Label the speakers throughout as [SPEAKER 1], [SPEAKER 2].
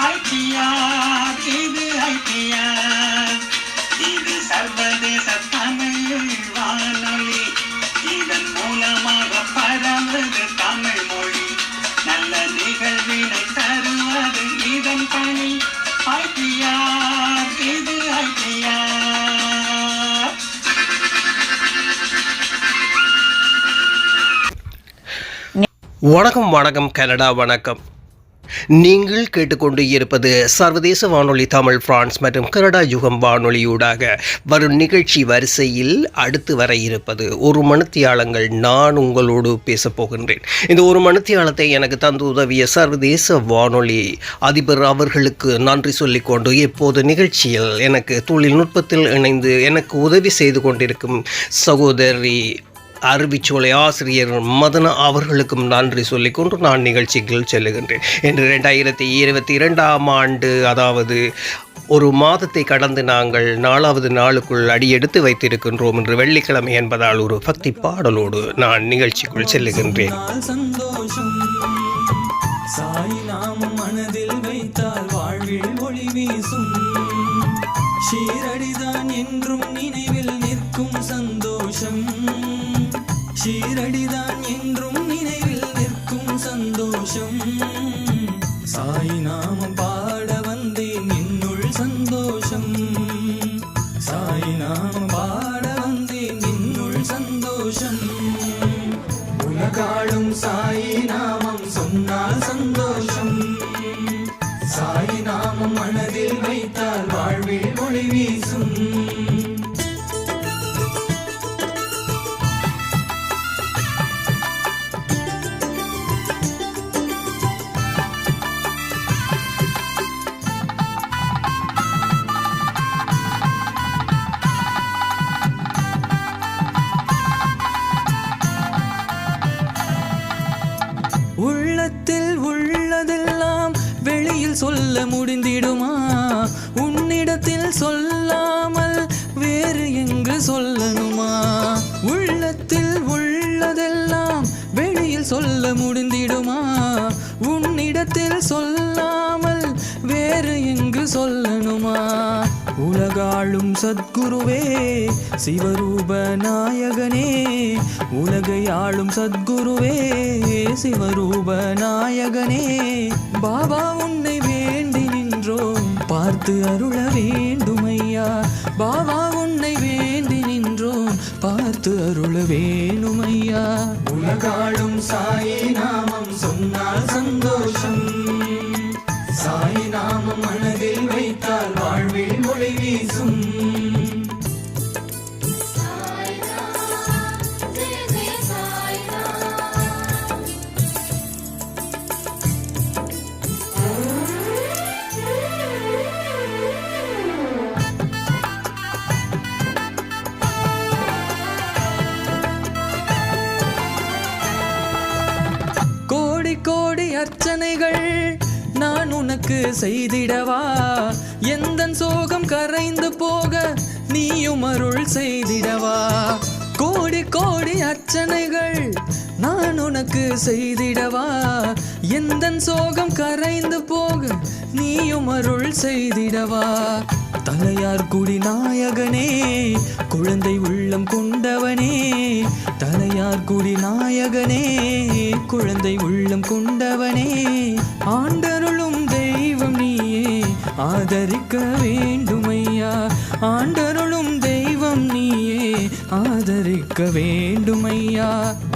[SPEAKER 1] ITR இது ITR, இது சர்வதேச தமிழ் வானொலி. இதன் மூலமாக பரவது தமிழ் மொழி. நல்ல நிகழ்வினை தருவது இதன் பணி. ஐடிஆர் இது ஐடிஆர்.
[SPEAKER 2] வணக்கம் வணக்கம் கனடா வணக்கம். நீங்கள் கேட்டுக்கொண்டு இருப்பது சர்வதேச வானொலி தமிழ் பிரான்ஸ் மற்றும் கனடா யுகம் வானொலியூடாக வரும் நிகழ்ச்சி வரிசையில் அடுத்து வர இருப்பது ஒரு மணித்தியாலங்கள். நான் உங்களோடு பேசப் போகின்றேன். இந்த ஒரு மணித்தியாலத்தை எனக்கு தந்து உதவிய சர்வதேச வானொலி அதிபர் அவர்களுக்கு நன்றி சொல்லிக்கொண்டு இப்போது நிகழ்ச்சியில் எனக்கு தொழில்நுட்பத்தில் இணைந்து எனக்கு உதவி செய்து கொண்டிருக்கும் சகோதரி அறிவிச்சோலை ஆசிரியர் மதன அவர்களுக்கும் நன்றி சொல்லிக்கொண்டு நான் நிகழ்ச்சிகள் செல்லுகின்றேன். இன்று 2022 அதாவது ஒரு மாதத்தை கடந்து நாங்கள் 4வது நாளுக்குள் அடியெடுத்து வைத்திருக்கின்றோம். என்று வெள்ளிக்கிழமை என்பதால் ஒரு பக்தி பாடலோடு நான் நிகழ்ச்சிக்குள் செல்லுகின்றேன்.
[SPEAKER 3] சந்தோஷம் சாய் நாமம் மனதில் வைத்தால் வாழ்வில் ஒளி வீசும். ஷீரடிதான் என்றும் நினைவில் நிற்கும் சந்தோஷம். ஷீரடிதான் என்றும் நினைவில் நிற்கும் சந்தோஷம். சாய் நாமம் பாட வந்தேன் என்னுள் சந்தோஷம். சாய் நாமம் பாட வந்தேன் என்னுள் சந்தோஷம். உலகாளும் சாய் நாமம் சொன்னால் சந்தோஷம். சாய் நாமம் மனதில் வைத்தால் வாழ்வில் ஒளி வீசும். உள்ளத்தில் உள்ளதெல்லாம் வெளியில் சொல்ல முடிந்திடுமா? உன்னிடத்தில் சொல்லாமல் வேறு எங்கு சொல்லணுமா? உள்ளத்தில் உள்ளதெல்லாம் வெளியில் சொல்ல முடிந்திடுமா? உன்னிடத்தில் சொல்லாமல் வேறு எங்கு சொல்லணுமா? உலகாளும் சத்குருவே சிவரூப நாயகனே, உலகை ஆளும் சத்குருவே சிவரூப நாயகனே. பாபா உன்னை வேண்டி நின்றோம் பார்த்து அருள வேண்டுமையா. பாபா உன்னை வேண்டி நின்றோம் பார்த்து அருள வேணுமையா. உலகாளும் சாய் நாமம் சொன்னால் சந்தோஷம். சாய் நாமம் மனதில் வைத்தால் வாழ்வில் ஒளி வீசும். கோடி கோடி அர்ச்சனைகள் நான் உனக்கு செய்திடவா? எந்தன் சோகம் கரைந்து போக நீயும் அருள் செய்திடவா? கோடி கோடி அர்ச்சனைகள் நான் உனக்கு செய்திடவா? எந்தன் சோகம் கரைந்து போக நீயும் அருள் செய்திடவா? தலையார் குடி நாயகனே குழந்தை உள்ளம் கொண்டவனே. தலையார் குடி நாயகனே குழந்தை உள்ளம் கொண்டவனே. ஆண்டருளும் தெய்வம் நீயே ஆதரிக்க வேண்டுமையா. ஆண்டருளும் தெய்வம் நீயே ஆதரிக்க வேண்டுமையா.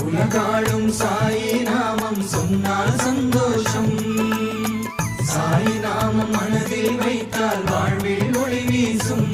[SPEAKER 3] உலகாளும் சாய் நாமம் சொன்னால் சந்தோஷம். சாய் நாமம் மனதில் வைத்தால் வாழ்வில் ஒளி வீசும்.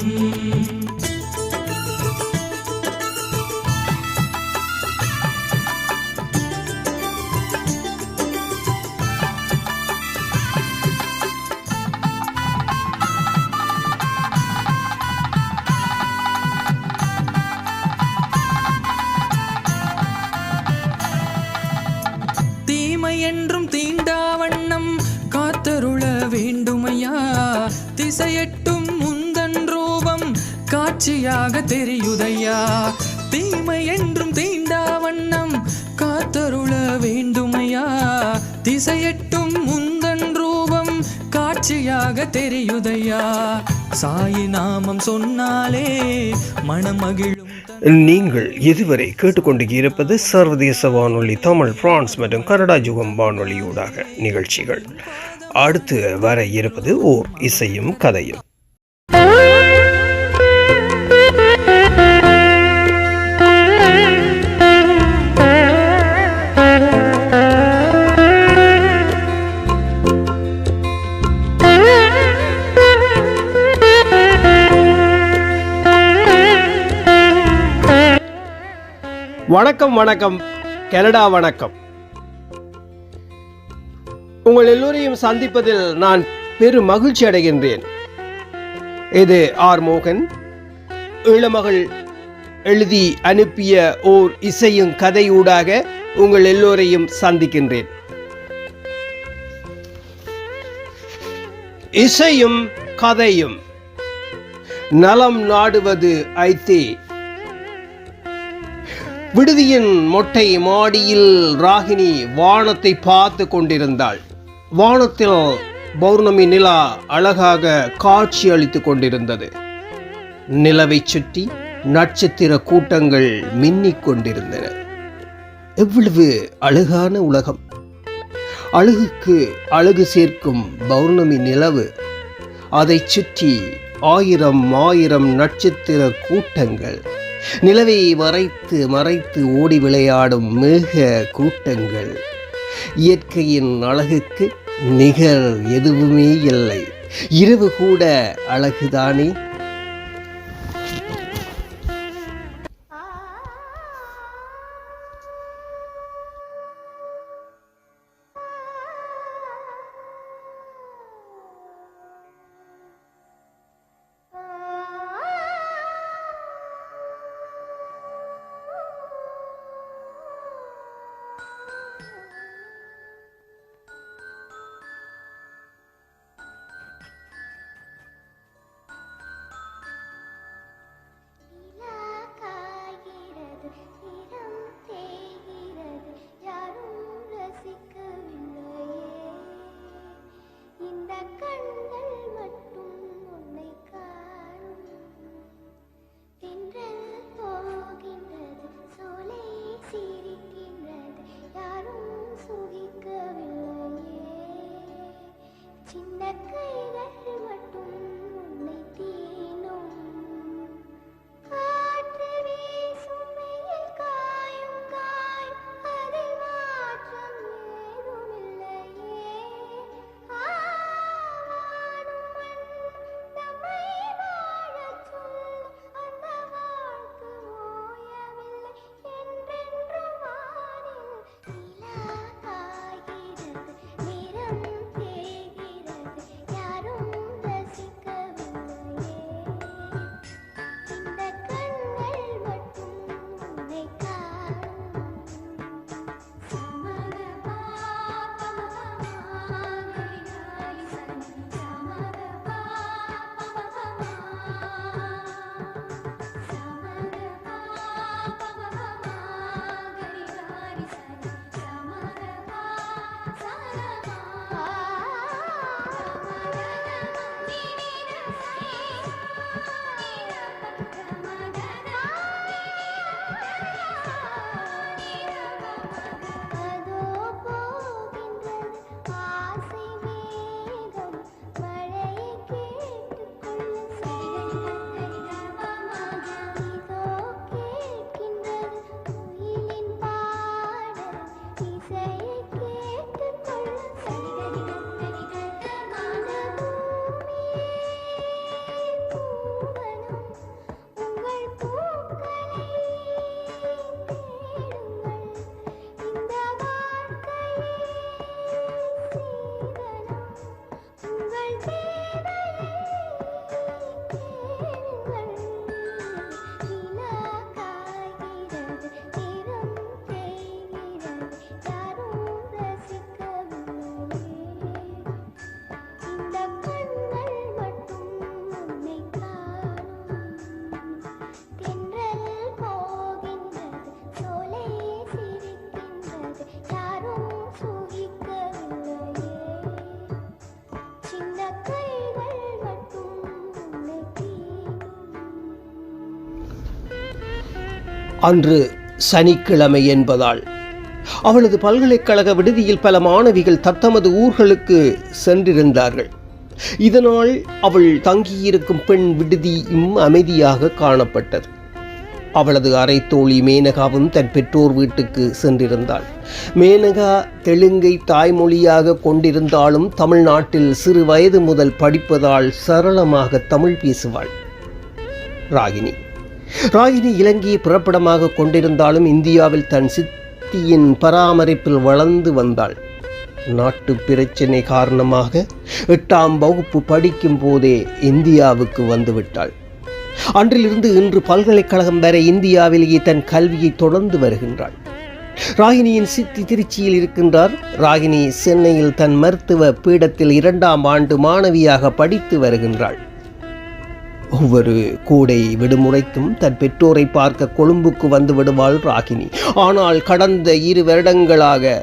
[SPEAKER 3] தீமை என்றும் தீண்டாவண்ணம் காத்தருள வேண்டுமையா. திசையட்டும் முந்தன் ரூபம் காட்சியாக தெரியுதையா. தீமை என்றும் தீண்டாவண்ணம் காத்தருள வேண்டுமையா. திசையட்டும் முந்தன் ரூபம் காட்சி காட்சியாக தெரியுதையா. சாயி நாமம் சொன்னாலே மனமகிழும்.
[SPEAKER 2] நீங்கள் இதுவரை கேட்டுக்கொண்டு இருப்பது சர்வதேச வானொலி தமிழ், பிரான்ஸ் மற்றும் கனடா யுகம் வானொலியூடாக நிகழ்ச்சிகள். அடுத்து வர இருப்பது ஓர் இசையும் கதையும். வணக்கம் வணக்கம் கனடா வணக்கம். உங்கள் எல்லோரையும் சந்திப்பதில் நான் பெரும் மகிழ்ச்சி அடைகின்றேன். இது ஆர் மோகன் இளமகள் எழுதி அனுப்பிய ஓர் இசையும் கதையூடாக உங்கள் எல்லோரையும் சந்திக்கின்றேன். இசையும் கதையும் நலம் நாடுவது ஐத்தே. விடுதியின் மொட்டை மாடியில் ராகினி வானத்தை பார்த்து கொண்டிருந்தாள். வானத்தில் பௌர்ணமி நிலா அழகாக காட்சி அளித்துக் கொண்டிருந்தது. நிலவை சுற்றி நட்சத்திர கூட்டங்கள் மின்னிக் கொண்டிருந்தன. எவ்வளவு அழகான உலகம்! அழகுக்கு அழகு சேர்க்கும் பௌர்ணமி நிலவு, அதை சுற்றி ஆயிரம் ஆயிரம் நட்சத்திர கூட்டங்கள், நிலவை மறைத்து மறைத்து ஓடி விளையாடும் மேக கூட்டங்கள். இயற்கையின் அழகுக்கு நிகர் எதுவுமே இல்லை. இரவு கூட அழகுதானே. அன்று சனிக்கிழமை என்பதால் அவளது பல்கலைக்கழக விடுதியில் பல மாணவிகள் தத்தமது ஊர்களுக்கு சென்றிருந்தார்கள். இதனால் அவள் தங்கியிருக்கும் பெண் விடுதியும் அமைதியாக காணப்பட்டது. அவளது அரை தோழி மேனகாவும் தன் பெற்றோர் வீட்டுக்கு சென்றிருந்தாள். மேனகா தெலுங்கை தாய்மொழியாக கொண்டிருந்தாலும் தமிழ்நாட்டில் சிறு வயது முதல் படிப்பதால் சரளமாக தமிழ் பேசுவாள். ராகினி இலங்கையை பிறப்பிடமாக கொண்டிருந்தாலும் இந்தியாவில் தன் சித்தியின் பராமரிப்பில் வளர்ந்து வந்தாள். நாட்டு பிரச்சினை காரணமாக 8ஆம் வகுப்பு படிக்கும் போதே இந்தியாவுக்கு வந்துவிட்டாள். அன்றிலிருந்து இன்று பல்கலைக்கழகம் வரை இந்தியாவிலேயே தன் கல்வியை தொடர்ந்து வருகின்றாள். ராகினியின் சித்தி திருச்சியில் இருக்கின்றார். ராகினி சென்னையில் தன் மருத்துவ பீடத்தில் 2ஆம் ஆண்டு மாணவியாக படித்து வருகின்றாள். ஒவ்வொரு கோடை விடுமுறைக்கும் தன் பெற்றோரை பார்க்க கொழும்புக்கு வந்து விடுவாள் ராகினி. ஆனால் கடந்த 2 வருடங்களாக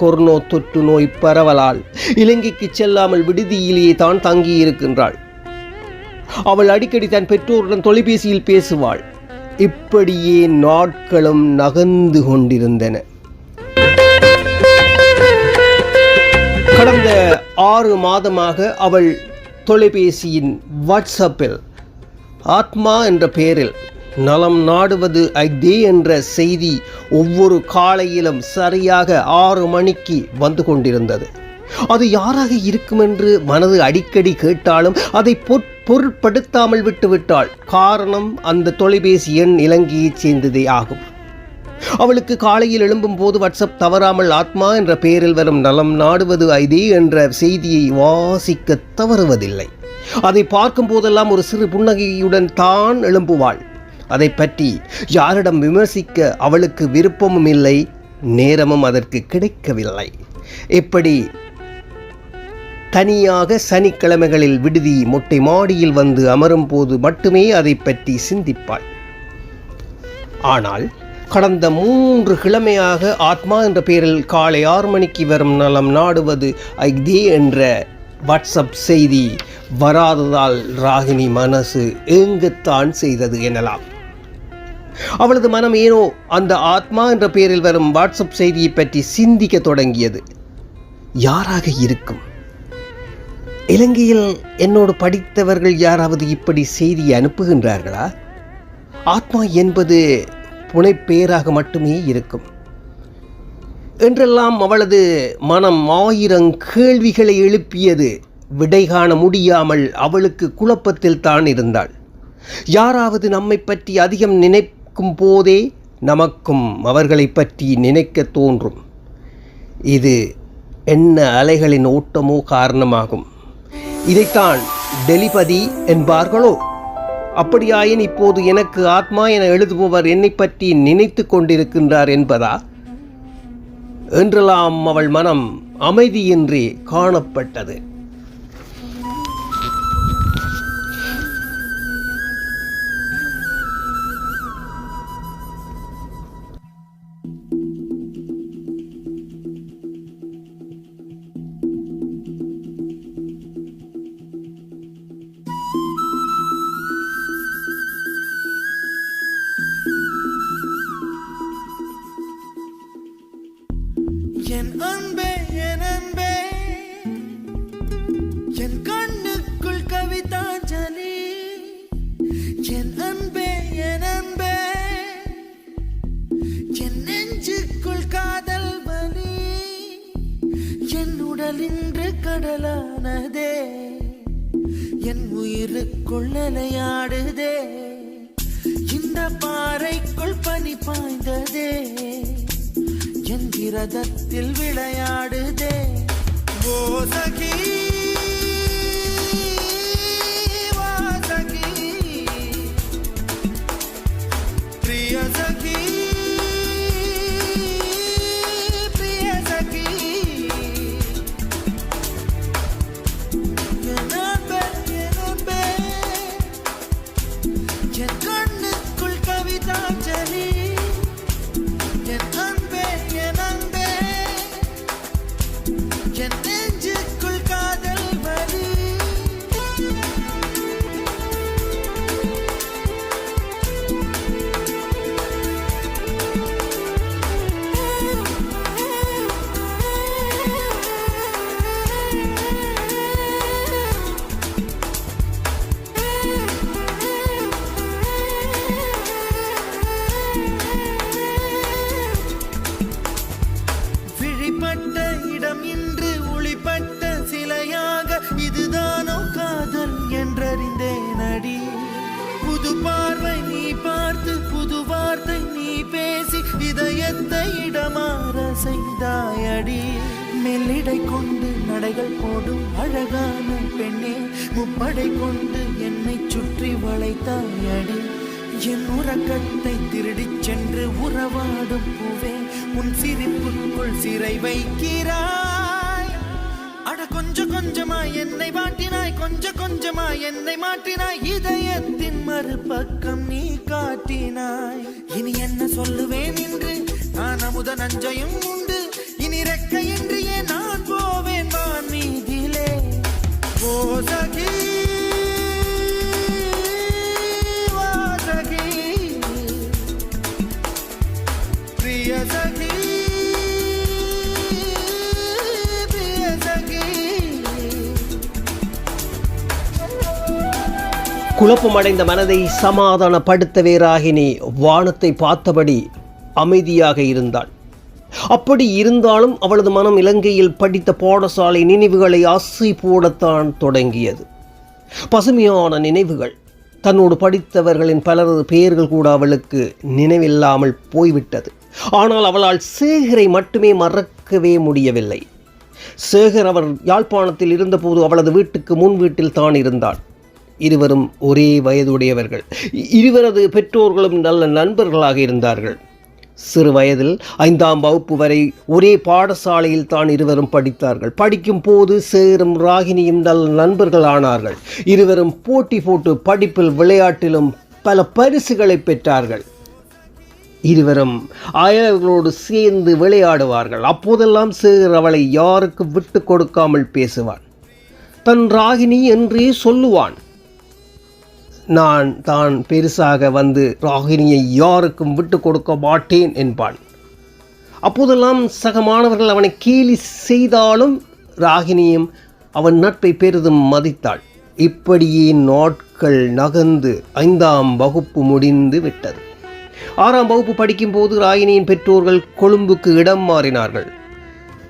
[SPEAKER 2] கொரோனா தொற்று நோய் பரவலால் இலங்கைக்கு செல்லாமல் விடுதியிலேயே தான் தங்கியிருக்கின்றாள். அவள் அடிக்கடி தன் பெற்றோருடன் தொலைபேசியில் பேசுவாள். இப்படியே நாட்களும் நகர்ந்து கொண்டிருந்தன. கடந்த 6 மாதமாக அவள் தொலைபேசியின் வாட்ஸ்அப்பில் ஆத்மா என்ற பெயரில் நலம் நாடுவது ஐதே என்ற செய்தி ஒவ்வொரு காலையிலும் சரியாக 6 மணிக்கு வந்து கொண்டிருந்தது. அது யாராக இருக்கும் என்று மனது அடிக்கடி கேட்டாலும் அதை பொருட்படுத்தாமல் விட்டுவிட்டாள். காரணம், அந்த தொலைபேசி எண் இலங்கையைச் சேர்ந்ததே ஆகும். அவளுக்கு காலையில் எழும்பும் போது வாட்ஸ்அப் தவறாமல் ஆத்மா என்ற பெயரில் வரும் நலம் நாடுவது ஐதே என்ற செய்தியை வாசிக்க தவறுவதில்லை. அதை பார்க்கும் போதெல்லாம் ஒரு சிறு புன்னகையுடன் தான் எழும்புவாள். அதை பற்றி யாரிடம் விமர்சிக்க அவளுக்கு விருப்பமும் இல்லை, நேரமும் அதற்கு கிடைக்கவில்லை. இப்படி தனியாக சனிக்கிழமைகளில் விடுதி மொட்டை மாடியில் வந்து அமரும் போது மட்டுமே அதை பற்றி சிந்திப்பாள். ஆனால் கடந்த 3 கிழமையாக ஆத்மா என்ற பெயரில் காலை 6 மணிக்கு வரும் நலம் நாடுவது ஐதே என்ற வாட்ஸ்அப் செய்தி வராததால் ராகினி மனசு ஏங்கத்தான் செய்தது எனலாம். அவளது மனம் ஏனோ அந்த ஆத்மா என்ற பெயரில் வரும் வாட்ஸ்அப் செய்தியை பற்றி சிந்திக்க தொடங்கியது. யாராக இருக்கும்? இலங்கையில் என்னோடு படித்தவர்கள் யாராவது இப்படி செய்தி அனுப்புகின்றார்களா? ஆத்மா என்பது புனைப்பெயராக மட்டுமே இருக்கும் என்றெல்லாம் அவளது மனம் 1000 கேள்விகளை எழுப்பியது. விடை காண முடியாமல் அவளுக்கு குழப்பத்தில் தான் இருந்தாள். யாராவது நம்மை பற்றி அதிகம் நினைக்கும் போதே நமக்கும் அவர்களை பற்றி நினைக்க தோன்றும். இது என்ன அலைகளின் ஓட்டமோ காரணமாகும். இதைத்தான் டெலிபதி என்பார்களோ? அப்படியாயின் இப்போது எனக்கு ஆத்மா என எழுதுபவர் என்னை பற்றி நினைத்து கொண்டிருக்கின்றார் என்பதா என்றெல்லாம் அவள் மனம் அமைதியின்றி காணப்பட்டது.
[SPEAKER 4] என் அன்பே என் அன்பே என் கண்ணுக்குள் கவிதாஞ்சலி என் அன்பே என் அன்பே என் நெஞ்சுக்குள் காதல் வலி என் உடல் இன்று கடலானதே என் உயிருக்குள் நிலையாடுதே இந்த பாறைக்குள் பனி பாய்ந்ததே என் விரதத்தில் விளையாடுதே ஓ சகி வாசகி பிரிய சகி பிரிய சகி என் அன்பே என் கண்ணுக்குள் கவிதாஞ்சலி என் அன்பே என் நெஞ்சுக்குள் காதல் இதுதானோ காதல் என்றறிந்தேன் அடி. புது பார்வை நீ பார்த்து புது வார்த்தை நீ பேசி இதயத்தை இடமாற செய்தாயடி. மெல்லிடை கொண்டு நடைகள் போடும் அழகான பெண்ணே, முப்படை கொண்டு என்னை சுற்றி வளைத்தாயடி. என் உறக்கத்தை திருடிச் சென்று உறவாடும் பூவே, உன் சிரிப்புக்குள் சிறை வைக்கிறாய். அட கொஞ்சம் கொஞ்சமாய் என்னை வாட்டினாய், கொஞ்சம் கொஞ்சமாய் என்னை மாற்றினாய், இதயத்தின் மறுபக்கம் நீ காட்டினாய். இனி என்ன சொல்லுவேன் என்று நான் அமுத நஞ்சையும் உண்டு, இனி ரெக்கையின்றியே நான் போவேன் வான் மீதிலே. ஓ சகி வாசகி பிரிய சகி பிரிய சகி.
[SPEAKER 2] குழப்பமடைந்த மனதை சமாதானப்படுத்தவே ராகினி வானத்தை பார்த்தபடி அமைதியாக இருந்தாள். அப்படி இருந்தாலும் அவளது மனம் இலங்கையில் படித்த பாடசாலை நினைவுகளை ஆசை போடத்தான் தொடங்கியது. பசுமையான நினைவுகள். தன்னோடு படித்தவர்களின் பலரது பெயர்கள் கூட அவளுக்கு நினைவில்லாமல் போய்விட்டது. ஆனால் அவளால் சேகரை மட்டுமே மறக்கவே முடியவில்லை. சேகர் அவர் யாழ்ப்பாணத்தில் இருந்தபோது அவளது வீட்டுக்கு முன் வீட்டில் தான் இருந்தாள். இருவரும் ஒரே வயதுடையவர்கள். இருவரது பெற்றோர்களும் நல்ல நண்பர்களாக இருந்தார்கள். சிறு வயதில் 5ஆம் வகுப்பு வரை ஒரே பாடசாலையில் தான் இருவரும் படித்தார்கள். படிக்கும் போது சேரும் ராகினியும் நல்ல நண்பர்கள் ஆனார்கள். இருவரும் போட்டி போட்டு படிப்பில் விளையாட்டிலும் பல பரிசுகளை பெற்றார்கள். இருவரும் அயலவர்களோடு சேர்ந்து விளையாடுவார்கள். அப்போதெல்லாம் சேர் அவளை யாருக்கு விட்டு கொடுக்காமல் பேசுவான். தன் ராகினி என்றே சொல்லுவான். நான் தான் பெருசாக வந்து ராகினியை யாருக்கும் விட்டு கொடுக்க மாட்டேன் என்பான். அப்போதெல்லாம் சக மாணவர்கள் அவனை கேலி செய்தாலும் ராகினியும் அவன் நட்பை பெரிதும் மதித்தாள். இப்படியே நாட்கள் நகர்ந்து 5ஆம் வகுப்பு முடிந்து விட்டது. 6ஆம் வகுப்பு படிக்கும்போது ராகினியின் பெற்றோர்கள் கொழும்புக்கு இடம் மாறினார்கள்.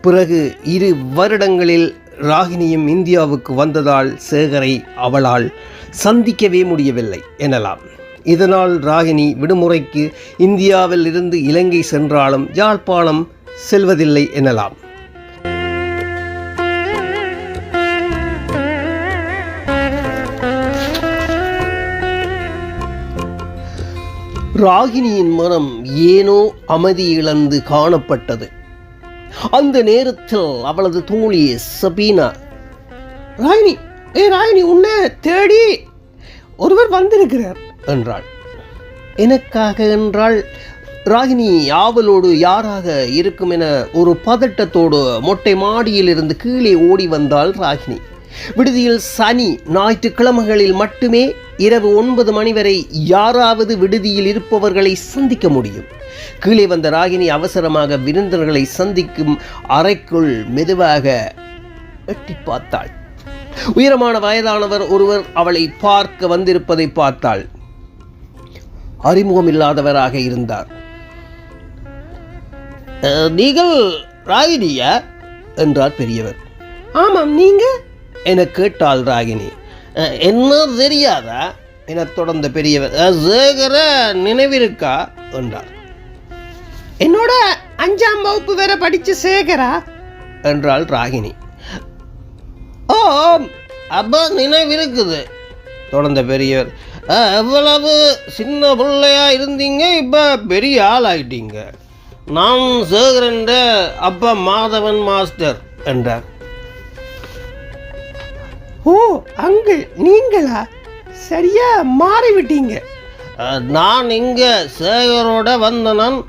[SPEAKER 2] பிறகு 2 வருடங்களில் ராகினியும் இந்தியாவுக்கு வந்ததால் சேகரை அவளால் சந்திக்கவே முடியவில்லை எனலாம். இதனால் ராகினி விடுமுறைக்கு இந்தியாவில் இருந்து இலங்கை சென்றாலும் யாழ்ப்பாணம் செல்வதில்லை எனலாம். ராகினியின் மனம் ஏனோ அமைதி இழந்து காணப்பட்டது. அந்த நேரத்தில் அவளது தோழி சபீனா, ராகினி ராகினி உன்னை தேடி ஒருவர் வந்திருக்கிறார் என்றாள். எனக்காக என்றால் ராகினி ஆவலோடு யாராக இருக்கும் என ஒரு பதட்டத்தோடு மொட்டை மாடியில் இருந்து கீழே ஓடி வந்தாள் ராகினி. விடுதியில் சனி ஞாயிற்றுக்கிழமைகளில் மட்டுமே இரவு 9 மணி வரை யாராவது விடுதியில் இருப்பவர்களை சந்திக்க முடியும். கீழே வந்த ராகினி அவசரமாக விருந்தினர்களை சந்திக்கும் அறைக்குள் மெதுவாக எட்டி பார்த்தாள். உயரமான வயதானவர் ஒருவர் அவளை பார்க்க வந்திருப்பதை பார்த்தாள். அறிமுகம் இல்லாதவராக இருந்தார். நீங்கள் ராகினியா என்றார் பெரியவர். ஆமாம், நீங்க என கேட்டாள் ராகினி. என்ன தெரியாதா என தொடர்ந்த பெரியவர். சேகர நினைவிருக்கா என்றார். என்னோட 5ஆம் வகுப்பு வேற படிச்ச சேகரா என்றாள் ராகினி. ஓம், அப்போ நினைவிருக்குது தொடர்ந்த பெரியவர். எவ்வளவு சின்ன பிள்ளையா இருந்தீங்க, இப்போ பெரிய ஆள் ஆயிட்டீங்க. நான் சேகரன் அப்பா மாதவன் மாஸ்டர் என்றார். ஓ அங்கிள், நீங்களா? சரியா மாறிவிட்டீங்க. நான் இங்கே சேகரோட வந்தனன்.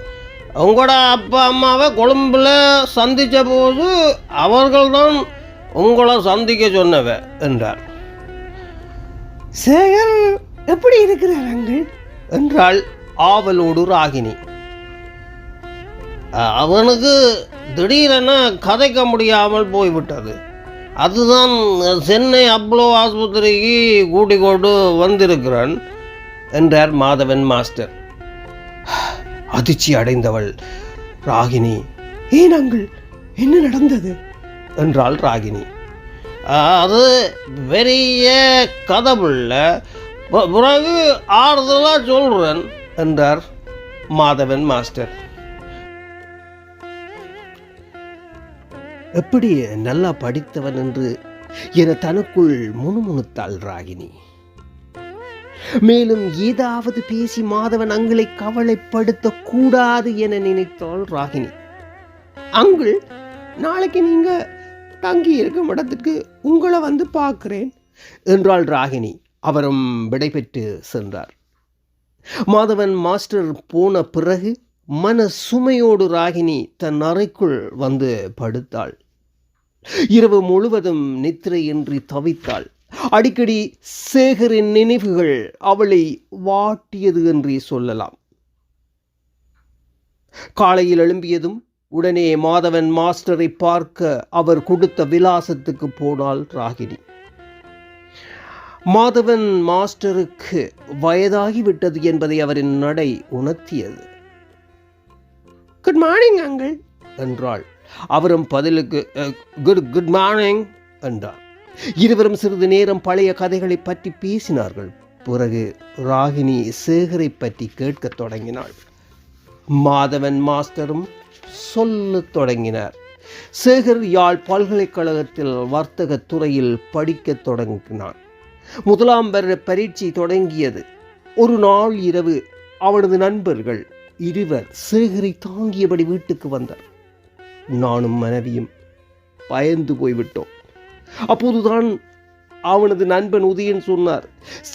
[SPEAKER 2] உங்களோட அப்பா அம்மாவை கொழும்புல சந்தித்த போது அவர்கள்தான் உங்களை சந்திக்க சொன்னவ என்றார். சேகர் எப்படி இருக்கிறார் அங்கிள் என்றாள் ஆவலோடு ராகினி. அவனுக்கு திடீரென கதைக்க முடியாமல் போய்விட்டது. அதுதான் சென்னை அப்போலோ ஆஸ்பத்திரிக்கு கூட்டிக் கொண்டு வந்திருக்கிறான் என்றார் மாதவன் மாஸ்டர். அதிர்ச்சி அடைந்தவள் ராகினி. ஏன் அங்கிள், என்ன நடந்தது என்றாள் ராகினி. அது பெரிய கதவுள்ள பிறகு ஆறுதலாக சொல்கிறேன் என்றார் மாதவன் மாஸ்டர். எப்படி நல்லா படித்தவன் என்று என தனக்குள் முணுமுணுத்தாள் ராகினி. மேலும் ஏதாவது பேசி மாதவன் அங்களை கவலைப்படுத்த கூடாது என நினைத்தாள் ராகினி. அங்குள், நாளைக்கு நீங்க தங்கி இருக்கும் இடத்துக்கு உங்களை வந்து பார்க்கிறேன் என்றாள் ராகினி. அவரும் விடைபெற்று சென்றார். மாதவன் மாஸ்டர் போன பிறகு மன சுமையோடு ராகினி தன் அறைக்குள் வந்து படுத்தாள். இரவு முழுவதும் நித்திரையின்றி தவித்தாள். அடிக்கடி சேகரின் நினைவுகள் அவளை வாட்டியது என்றே சொல்லலாம். காலையில் எழும்பியதும் உடனே மாதவன் மாஸ்டரை பார்க்க அவர் கொடுத்த விலாசத்துக்கு போனாள் ராகினி. மாதவன் மாஸ்டருக்கு வயதாகிவிட்டது என்பதை அவரின் நடை உணர்த்தியது. குட் மார்னிங் அங்கிள் என்றாள். அவரும் பதிலுக்கு குட் மார்னிங் என்றார். இருவரும் சிறிது நேரம் பழைய கதைகளை பற்றி பேசினார்கள். பிறகு ராகினி சேகரை பற்றி கேட்கத் தொடங்கினாள். மாதவன் மாஸ்டரும் சொல்லத் தொடங்கினார். சேகர் யாழ் பல்கலைக்கழகத்தில் வர்த்தக துறையில் படிக்கத் தொடங்கினான். 1ஆம் வருட பரீட்சை தொடங்கியது. ஒரு நாள் இரவு அவனது நண்பர்கள் இருவர் சேகரை தாங்கியபடி வீட்டுக்கு வந்தார். நானும் மனைவியும் பயந்து போய்விட்டோம். அப்போதுதான் அவனது நண்பன் உதயன் சொன்னார்,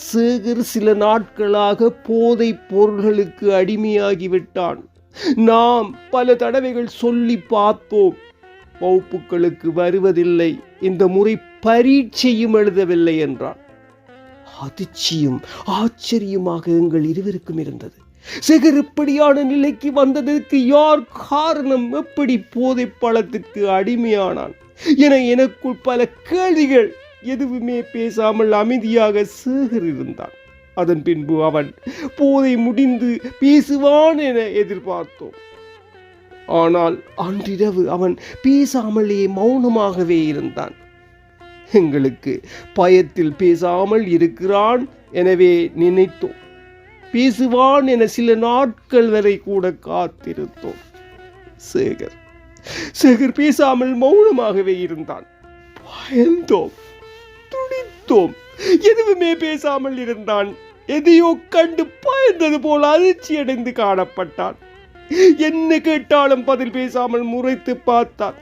[SPEAKER 2] சேகர் சில நாட்களாக போதை பொருள்களுக்கு அடிமையாகிவிட்டான். நாம் பல தடவைகள் சொல்லி பார்த்தோம், வகுப்புகளுக்கு வருவதில்லை, இந்த முறை பரீட்சையும் எழுதவில்லை என்றான். அதிர்ச்சியும் ஆச்சரியமாக எங்கள் இருவருக்கும் இருந்தது. சேகர் இப்படியான நிலைக்கு வந்ததற்கு யார் காரணம்? எப்படி போதை பழத்திற்கு அடிமையானான் என எனக்குள் பல கேள்விகள். எதுவுமே பேசாமல் அமைதியாக சேகர் இருந்தான். அதன் பின்பு அவன் போதை முடிந்து பேசுவான் என எதிர்பார்த்தோம். ஆனால் அன்றிரவு அவன் பேசாமலே மௌனமாகவே இருந்தான். எங்களுக்கு பயத்தில் பேசாமல் இருக்கிறான் எனவே நினைத்தோம். பேசுவான் என சில நாட்கள் வரை கூட காத்திருந்தோம். சேகர் பேசாமல் மௌனமாகவே இருந்தான். பயந்தோம், துடித்தோம். எதுவுமே பேசாமல் இருந்தான். எதையோ கண்டு பயந்தது போல் அதிர்ச்சியடைந்து காணப்பட்டான். என்ன கேட்டாலும் பதில் பேசாமல் முறைத்து பார்த்தான்.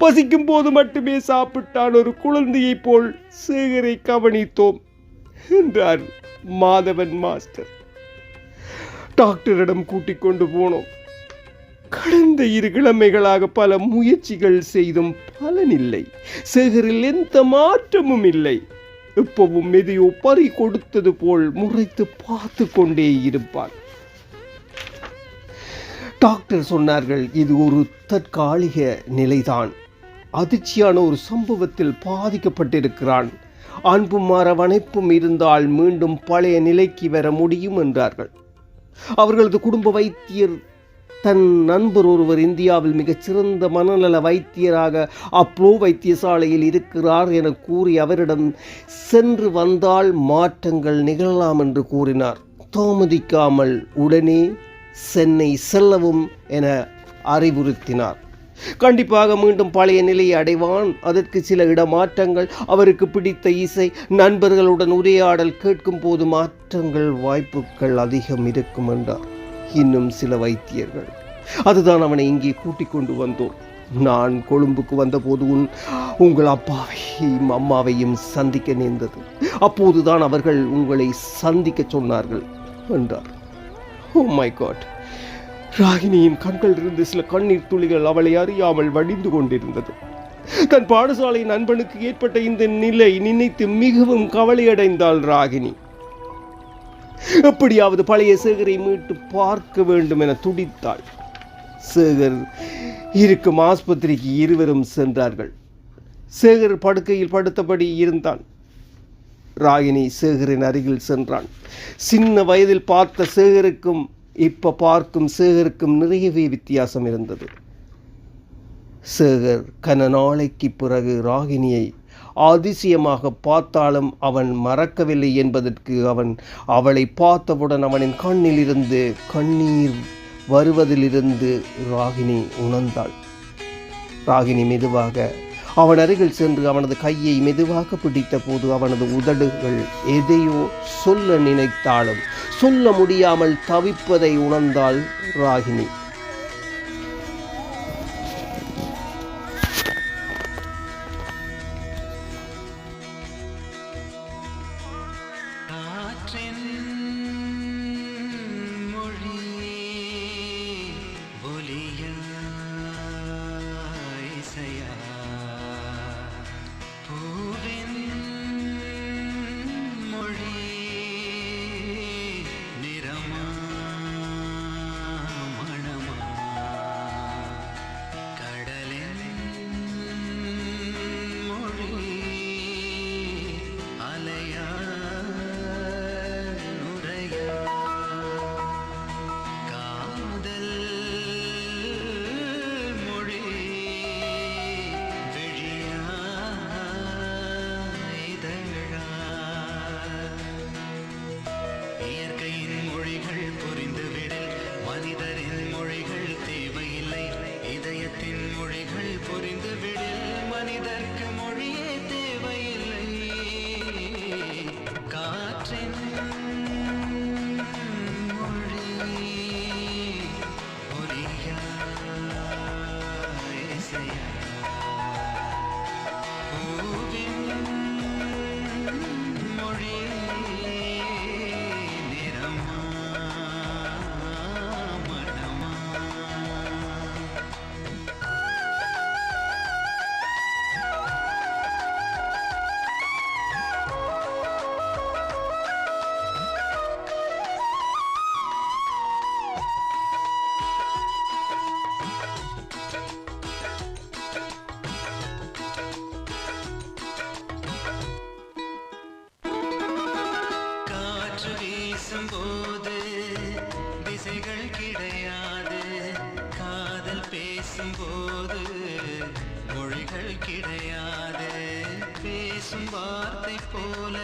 [SPEAKER 2] பசிக்கும் போது மட்டுமே சாப்பிட்டான். ஒரு குழந்தையை போல் சேகரை கவனித்தோம் என்றார் மாதவன் மாஸ்டர். டாக்டரிடம் கூட்டிக் கொண்டு போனோம். கடந்த 2 கிழமைகளாக பல முயற்சிகள் செய்தும் பலனில்லை. சேகரில் எந்த மாற்றமும் இல்லை. எப்பவும் எதையோ பறி கொடுத்தது போல் முறைத்து பார்த்து கொண்டே இருப்பார். டாக்டர் சொன்னார்கள், இது ஒரு தற்காலிக நிலைதான். அதிர்ச்சியான ஒரு சம்பவத்தில் பாதிக்கப்பட்டிருக்கிறான். அன்பும் அரவணைப்பும் இருந்தால் மீண்டும் பழைய நிலைக்கு வர முடியும் என்றார்கள். அவர்களது குடும்ப வைத்தியர் தன் நண்பர் ஒருவர் இந்தியாவில் மிகச்சிறந்த மனநல வைத்தியராக அப்ரோ வைத்தியசாலையில் இருக்கிறார் என கூறி அவரிடம் சென்று வந்தால் மாற்றங்கள் நிகழலாம் என்று கூறினார். தாமதிக்காமல் உடனே சென்னை செல்லவும் என அறிவுறுத்தினார். கண்டிப்பாக மீண்டும் பழைய நிலையை அடைவான். அதற்கு சில இடமாற்றங்கள், அவருக்கு பிடித்த இசை, நண்பர்களுடன் உரையாடல், கேட்கும் போது மாற்றங்கள் வாய்ப்புகள் அதிகம் இருக்கும் என்றார். இன்னும் சில வைத்தியர்கள். அதுதான் அவனை இங்கே கூட்டிக் கொண்டு வந்தோம். நான் கொழும்புக்கு வந்தபோது உங்கள் அப்பாவையும் அம்மாவையும் சந்திக்க நேர்ந்தது. அப்போதுதான் அவர்கள் உங்களை சந்திக்க சொன்னார்கள் என்றார். Oh my God! ராகினியின் கண்களிலிருந்து சில கண்ணீர் துளிகள் அவளை அறியாமல் வடிந்து கொண்டிருந்தது. தன் பாடசாலை நண்பனுக்கு ஏற்பட்ட இந்த நிலை நினைத்து மிகவும் கவலையடைந்தாள் ராகினி. எப்படியாவது பழைய சேகரை மீட்டு பார்க்க வேண்டும் என துடித்தாள். சேகர் இருக்கும் ஆஸ்பத்திரிக்கு இருவரும் சென்றார்கள். சேகர் படுக்கையில் படுத்தபடி இருந்தான். ராகினி சேகரின் அருகில் சென்றான். சின்ன வயதில் பார்த்த சேகருக்கும் இப்ப பார்க்கும் சேகருக்கும் நிறையவே வித்தியாசம் இருந்தது. சேகர் கன நாளைக்கு பிறகு ராகினியை அதிசயமாக பார்த்தாலும் அவன் மறக்கவில்லை என்பதற்கு அவளை பார்த்தவுடன் அவனின் கண்ணிலிருந்து கண்ணீர் வருவதிலிருந்து ராகினி உணர்ந்தாள். ராகினி மெதுவாக அவன் அருகில் சென்று அவனது கையை மெதுவாக பிடித்த போது அவனது உதடுகள் எதையோ சொல்ல நினைத்தாலும் சொல்ல முடியாமல் தவிப்பதை உணர்ந்தாள் ராகினி.
[SPEAKER 4] பேசும்போது திசைகள் கிடையாது, காதல் பேசும்போது மொழிகள் கிடையாது. பேசும் வார்த்தை போல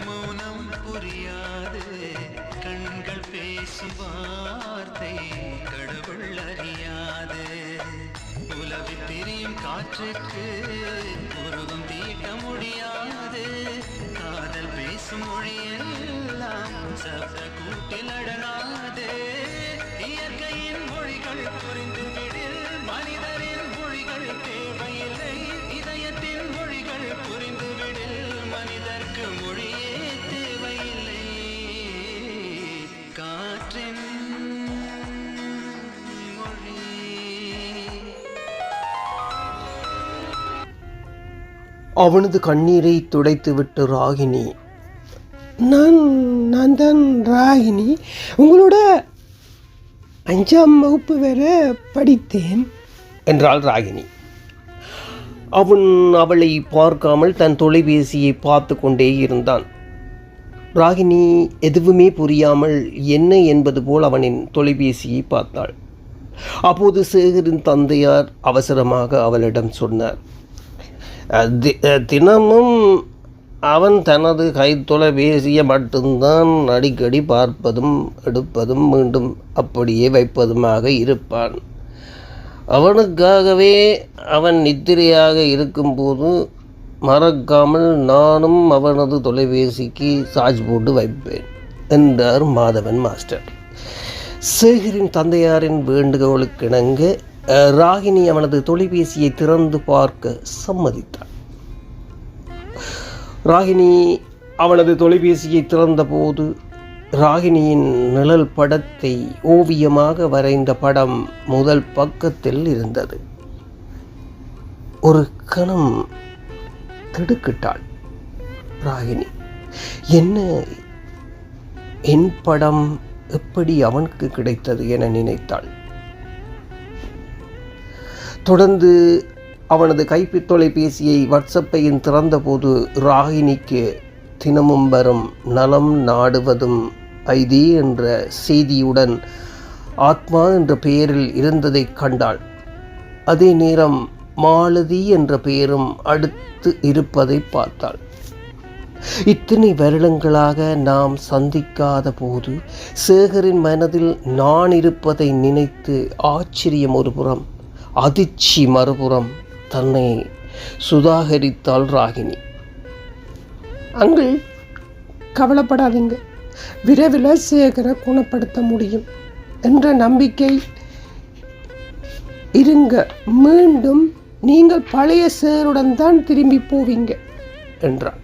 [SPEAKER 4] மௌனம் புரியாது, கண்கள் பேசும் வார்த்தை கடவுள் அறியாது. உலவி திரியும் காற்றுக்கு உருவம் தீட்ட முடியாது, காதல் பேசும் மொழியெல்லாம் சப்த கூட்டில் அடங்காது. இயற்கையின் மொழிகள் புரிந்துவிடில் மனிதரின் மொழிகள் தேவையில்லை, இதயத்தின் மொழிகள் புரிந்துவிடில் மனிதர்க்கு மொழியே தேவையில்லை. காற்றின் மொழி.
[SPEAKER 2] அவனது கண்ணீரை துடைத்துவிட்டு ராகினி, நான் தான் ராகினி, உங்களோட 5ஆம் வகுப்பு வேற படித்தேன் என்றாள் ராகினி. அவன் அவளை பார்க்காமல் தன் தொலைபேசியை பார்த்து கொண்டே இருந்தான். ராகினி எதுவுமே புரியாமல் என்ன என்பது போல் அவனின் தொலைபேசியை பார்த்தாள். அப்போது சேகரின் தந்தையார் அவசரமாக அவளிடம் சொன்னார், தினமும் அவன் தனது கைத்தொலைபேசியை மட்டும்தான் அடிக்கடி பார்ப்பதும் எடுப்பதும் மீண்டும் அப்படியே வைப்பதுமாக இருப்பான். அவனுக்காகவே அவன் நித்திரையாக இருக்கும்போது மறக்காமல் நானும் அவனது தொலைபேசிக்கு சார்ஜ் போட்டு வைப்பேன் என்றார் மாதவன் மாஸ்டர். சேகரின் தந்தையாரின் வேண்டுகோளுக்கிணங்க ராகினி அவனது தொலைபேசியை திறந்து பார்க்க சம்மதித்தாள். ராகினி அவனது தொலைபேசியை திறந்தபோது ராகினியின் நிழல் படத்தை ஓவியமாக வரைந்த படம் முதல் பக்கத்தில் இருந்தது. ஒரு கணம் திடுக்கிட்டாள் ராகினி. என்ன, என் படம் எப்படி அவனுக்கு கிடைத்தது என நினைத்தாள். தொடர்ந்து அவனது கைத்தொலைபேசியை வாட்ஸ்அப்பையும் திறந்தபோது ராகினிக்கு தினமும் வரும் நலம் நாடுவதும் ஐதி என்ற செய்தியுடன் ஆத்மா என்ற பெயரில் இருந்ததை கண்டாள். அதே நேரம் மாலதி என்ற பெயரும் அடுத்து இருப்பதை பார்த்தாள். இத்தனை வருடங்களாக நாம் சந்திக்காத போது சேகரின் மனதில் நான் இருப்பதை நினைத்து ஆச்சரியம் ஒருபுறம், அதிர்ச்சி மறுபுறம் தன்னை சுதாகரித்தாள் ராகினி.
[SPEAKER 5] அங்கிள், கவலைப்படாதீங்க, விரைவில் சேகரை குணப்படுத்த முடியும் என்ற நம்பிக்கை இருங்க. மீண்டும் நீங்கள் பழைய சேருடன் தான் திரும்பி போவீங்க
[SPEAKER 2] என்றார்.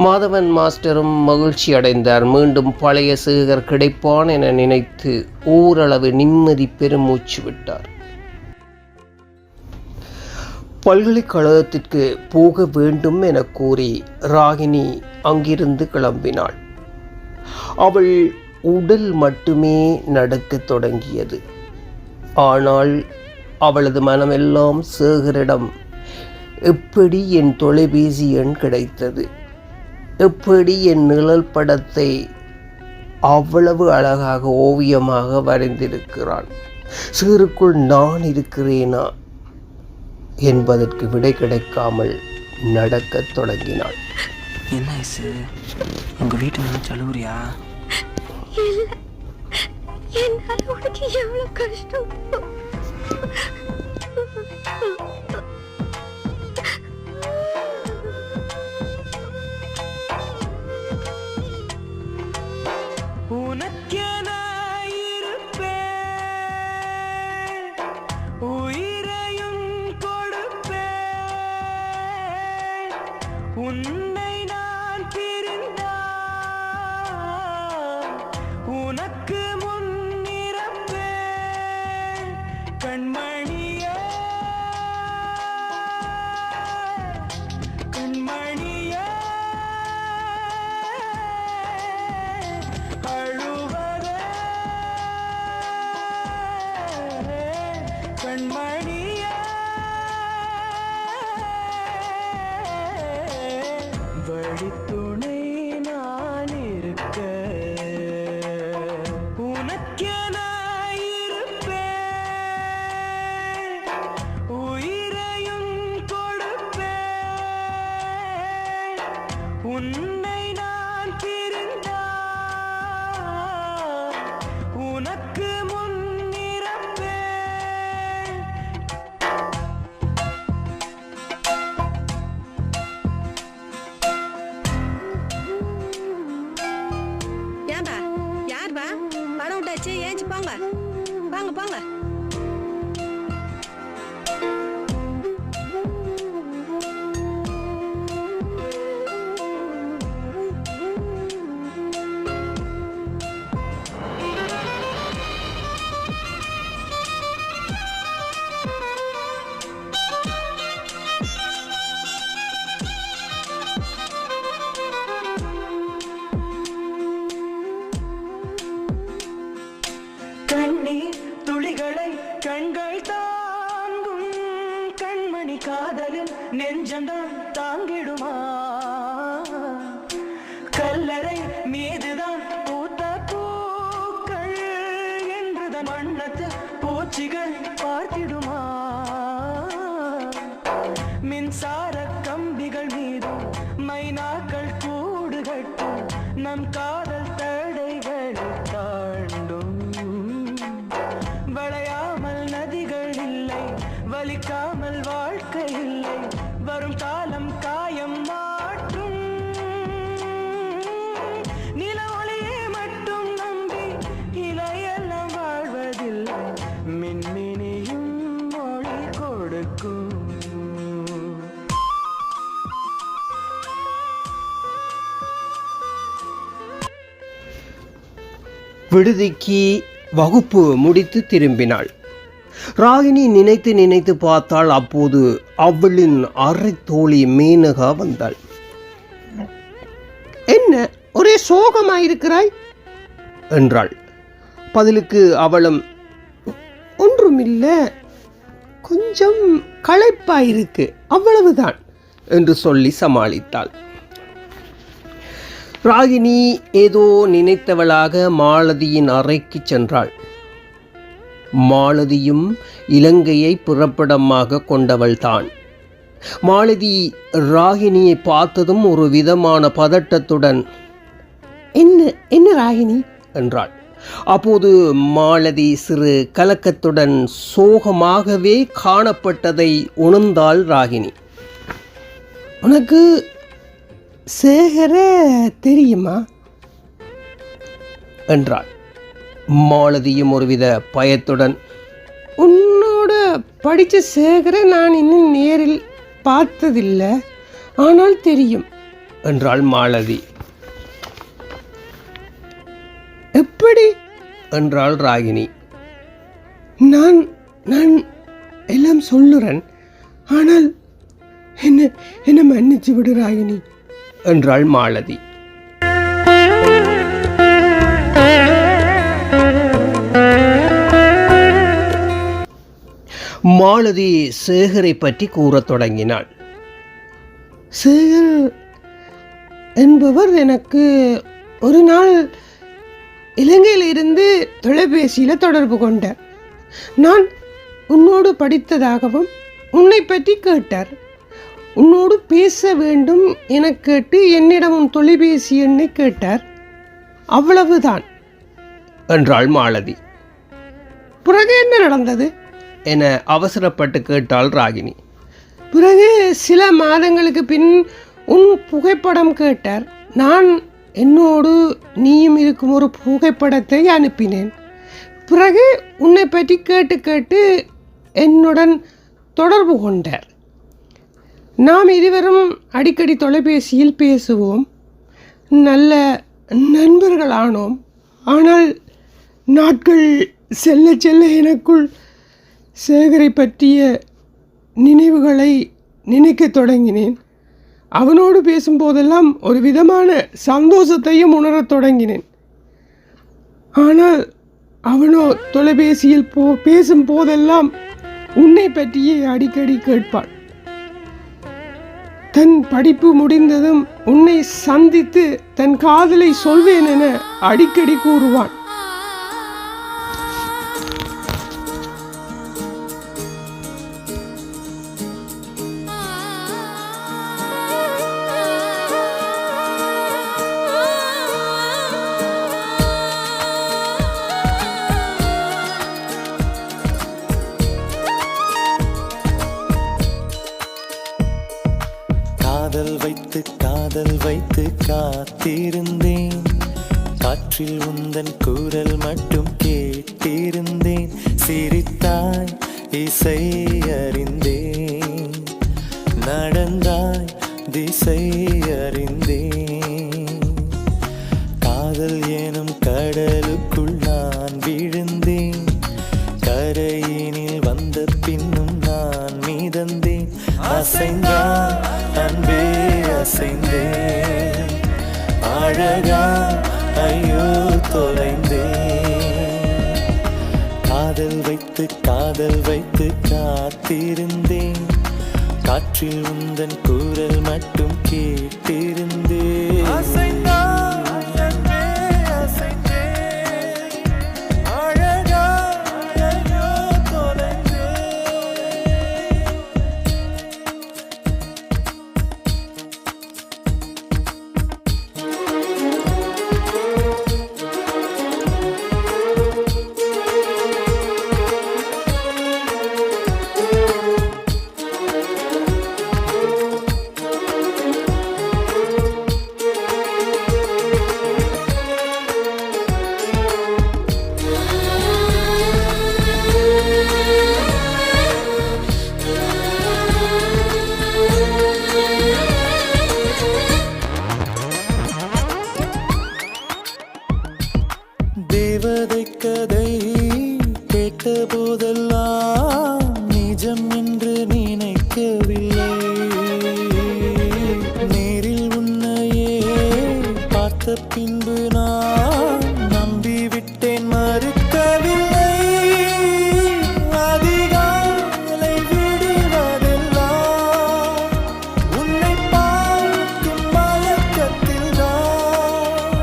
[SPEAKER 2] மாதவன் மாஸ்டரும் மகிழ்ச்சி அடைந்தார். மீண்டும் பழைய சேகர் கிடைப்பான் என நினைத்து ஓரளவு நிம்மதி பெருமூச்சு விட்டார். பல்கலைக்கழகத்திற்கு போக வேண்டும் என கூறி ராகினி அங்கிருந்து கிளம்பினாள். அவள் உடல் மட்டுமே நடக்கத் தொடங்கியது. ஆனால் அவளது மனமெல்லாம் சேகரிடம் எப்படி என் தொலைபேசி எண் கிடைத்தது, எப்படி என் நிழல் படத்தை அவ்வளவு அழகாக ஓவியமாக வரைந்திருக்கிறான், சேருக்குள் நான் இருக்கிறேனா என்பதற்கு விடை கிடைக்காமல் நடக்கத் தொடங்கினாள்.
[SPEAKER 3] என்ன ஐசு, உங்க வீட்டு நினைச்சு அழுவுறியா?
[SPEAKER 6] என்னால உனக்கு எவ்வளவு கஷ்டம்.
[SPEAKER 3] உனக்கென இருப்பேன், உயிரையும் கொடுப்பேன். உன்னை நான் பிரிந்தால் உனக்கு முன்னிறப்பேன். கண்மணியே கண்மணியே, அழுவதே கண்மணியே, வழித்துணை நான் இருக்க உனக்கென இருப்பேன், உயிரையும் கொடுப்பேன். உன்னை நான் பிரிந்தால் உனக்கு முன்னிறப்பேன்.
[SPEAKER 6] ஏண்டா, யார் வா? படம் விட்டாச்சு, ஏஞ்சி போங்க, வாங்க போங்க.
[SPEAKER 3] கண்ணீர் துளிகளை கண்கள் தாங்கும், கண்மணி காதலின் நெஞ்சம்தான் தாங்கிடுமா? கல்லறை மீதுதான் பூத்த பூக்கள் என்றுதான் வண்ணத்து பூச்சிகள் பார்த்திடுமா? மின்சார கம்பிகள் மீது மைனாக்கள் கூடு கட்டும், நம் காதல் தடைகளை தாண்டும். வளையாமல் நதிகள் இல்லை, வலிக்காமல் வாழ்க்கை இல்லை, வரும் காலம் காயம் மாற்றும். நில ஒளியை மட்டும் நம்பி இலையெல்லாம் வாழ்வதில்லை, மின்மினியும் மொழி கொடுக்கும்.
[SPEAKER 2] விடுதிக்கு வகுப்பு முடித்து திரும்பினாள். ராகினி நினைத்து நினைத்து பார்த்தாள். அப்போது அவளின் அரை தோழி மேனகா வந்தாள்.
[SPEAKER 5] என்ன ஒரே சோகமாயிருக்கிறாய்
[SPEAKER 2] என்றாள். பதிலுக்கு அவளும்
[SPEAKER 5] ஒன்றுமில்ல, கொஞ்சம் களைப்பாயிருக்கு, அவ்வளவுதான்
[SPEAKER 2] என்று சொல்லி சமாளித்தாள். ராகினி ஏதோ நினைத்தவளாக மாலதியின் அறைக்கு சென்றாள். மாலதியும் இலங்கையை புறப்படமாக கொண்டவள்தான். மாலதி ராகினியை பார்த்ததும் ஒரு விதமான பதட்டத்துடன்
[SPEAKER 5] என்ன என்ன ராகினி
[SPEAKER 2] என்றாள். அப்போது மாலதி சிறு கலக்கத்துடன் சோகமாகவே காணப்பட்டதை உணர்ந்தாள் ராகினி.
[SPEAKER 5] உனக்கு சேகர தெரியுமா
[SPEAKER 2] என்றாள். மாலதியும் ஒருவித பயத்துடன்
[SPEAKER 5] உன்னோட படித்த சேகர நான் இன்னும் நேரில் பார்த்ததில்லை, ஆனால் தெரியும்
[SPEAKER 2] என்றாள் மாலதி.
[SPEAKER 5] எப்படி
[SPEAKER 2] என்றாள் ராகினி.
[SPEAKER 5] நான் நான் எல்லாம் சொல்லுறேன், ஆனால் என்ன என்ன மன்னிச்சு விடு ராகினி
[SPEAKER 2] என்றாள் மாலதி. மாலதி சேகரை பற்றி கூறத் தொடங்கினாள்.
[SPEAKER 5] சேகர் என்பவர் எனக்கு ஒரு நாள் இலங்கையிலிருந்து தொலைபேசியில் தொடர்பு கொண்டார். நான் உன்னோடு படித்ததாகவும் உன்னை பற்றி கேட்டார். உன்னோடு பேச வேண்டும் என கேட்டு என்னிடம் உன் தொலைபேசி எண்ணை கேட்டார். அவ்வளவுதான்
[SPEAKER 2] என்றாள் மாலதி.
[SPEAKER 5] பிறகு என்ன நடந்தது
[SPEAKER 2] என அவசரப்பட்டு கேட்டாள் ராகினி.
[SPEAKER 5] பிறகு சில மாதங்களுக்கு பின் உன் புகைப்படம் கேட்டார். நான் என்னோடு நீயும் இருக்கும் ஒரு புகைப்படத்தை அனுப்பினேன். பிறகு உன்னை பற்றி கேட்டு கேட்டு என்னுடன் தொடர்பு கொண்டார். நாம் இருவரும் அடிக்கடி தொலைபேசியில் பேசுவோம், நல்ல நண்பர்களானோம். ஆனால் நாட்கள் செல்ல செல்ல எனக்குள் சேகரை பற்றிய நினைவுகளை நினைக்கத் தொடங்கினேன். அவனோடு பேசும்போதெல்லாம் ஒரு விதமான சந்தோஷத்தையும் உணரத் தொடங்கினேன். ஆனால் அவனோ தொலைபேசியில் பேசும் போதெல்லாம் உன்னை பற்றியே அடிக்கடி கேட்பான். தன் படிப்பு முடிந்ததும் உன்னை சந்தித்து தன் காதலை சொல்வேன் என அடிக்கடி கூறுவான்.
[SPEAKER 4] காதல் வைத்து காத்திருந்தேன். காற்றில் உந்தன் குரல் மட்டும் கேட்டிருந்தேன். சிரித்தாய் இசை அறிந்தேன். நடந்தாய் திசை அறிந்தேன். காதல் எனும் கடலுக்குள் நான் விழுந்தேன். கரையினில் வந்த பின்னும் நான் மிதந்தேன். அசைந்தான் அன்பே அசைந்தேன். அழகா ஐயோ தொலைந்தேன். காதல் வைத்து காத்திருந்தேன். காற்றில் உந்தன் குரல் மட்டும் கேட்டிருந்தேன். தேவதை கதை கேட்ட போதெல்லாம் நிஜம் என்று நினைக்கவில்லை. நேரில் உன்னையே பார்த்த பின்பு நான் நம்பிவிட்டேன், மறுக்கவில்லை. அதிகாலை விடுவதெல்லாம் உன்னை பார்க்கும் மயக்கத்தில் தான்.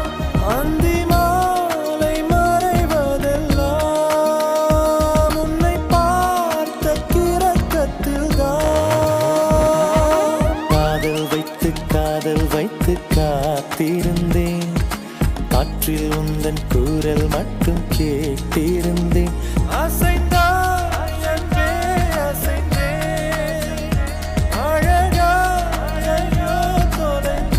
[SPEAKER 4] அந்தி மாலை மறைவதெல்லாம் வைத்து காத்திருந்தேன். காற்றில் உந்தன் குரல் மட்டும் கேட்டிருந்தேன். அசைந்தாய் அன்பே அசைந்தேன். அழகாயோ தொலைந்தேன்.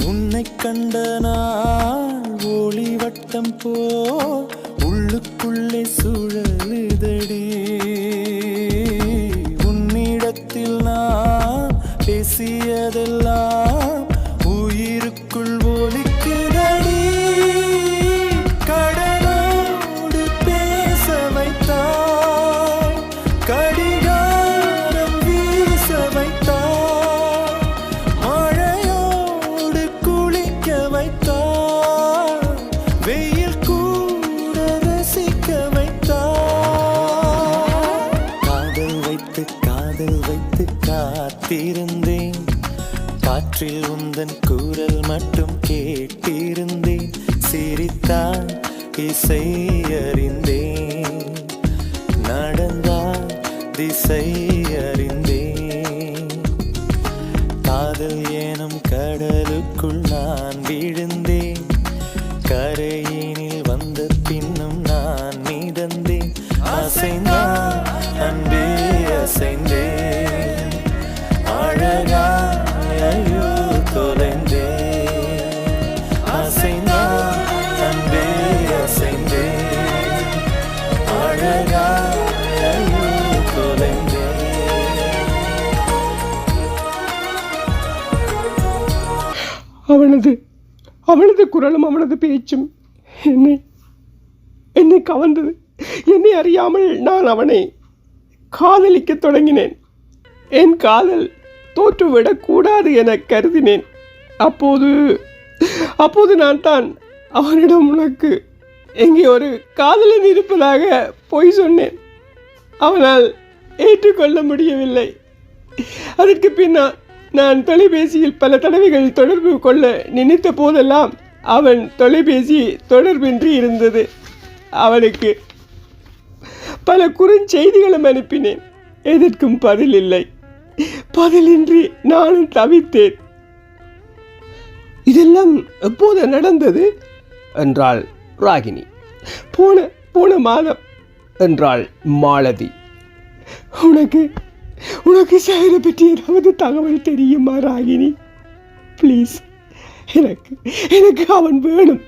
[SPEAKER 4] உன்னை கண்ட நாள் ஒளி வட்டம் போ உள்ளுக்குள்ளே சுழலுதடி. உன்னிடத்தில் நான் பேசியதெல்லாம் உயிருக்குள் ஒலிக்குதடி. கடலோடு பேச வைத்தாய், கடிகாரம் வீச வைத்தாய், மழையோடு குளிக்க வைத்தாய், வெயில் கூட ரசிக்க வைத்தாய். காதல் வைத்து காத்திருந்தேன். காற்றில் உந்தன் குரல் மட்டும் கேட்டிருந்தேன். சிரித்தான் இசை அறிந்தேன், நடந்தால் திசை அறிந்தேன். காதல் எனும் கடலுக்குள் நான் விழுந்தேன். கரையினில் வந்த பின்னும் நான் மிதந்தேன். அசைந்தான் அன்பே அசைந்தேன். அழகாயோ தொலைந்தேன். அசைந்தான் அன்பே அசைந்தேன். அழகாயோ தொலைந்தேன்.
[SPEAKER 5] அவனது குரலும் அவனது பேச்சும் என்னை கவர்ந்தது. என்னை அறியாமல் நான் அவனை காதலிக்கத் தொடங்கினேன். என் காதல் தோற்றுவிடக்கூடாது என கருதினேன். அப்போது நான் தான் அவனிடம் உனக்கு எங்கே ஒரு காதலன் இருப்பதாக பொய் சொன்னேன். அவனால் ஏற்றுக்கொள்ள முடியவில்லை. அதற்கு பின்னால் நான் தொலைபேசியில் பல தடவைகள் தொடர்பு கொள்ள நினைத்த போதெல்லாம் அவன் தொலைபேசி தொடர்பின்றி இருந்தது. அவனுக்கு பல குறுஞ்செய்திகளும் அனுப்பினேன். எதற்கும் பதில் இல்லை. பதிலின்றி நானும் தவித்தேன். இதெல்லாம் எப்போது நடந்தது
[SPEAKER 2] என்றாள் ராகினி.
[SPEAKER 5] போன மாதம்
[SPEAKER 2] என்றாள் மாலதி.
[SPEAKER 5] உனக்கு சேகரை பற்றி ஏதாவது தகவல் தெரியுமா ராகினி? ப்ளீஸ், எனக்கு அவன் வேணும்.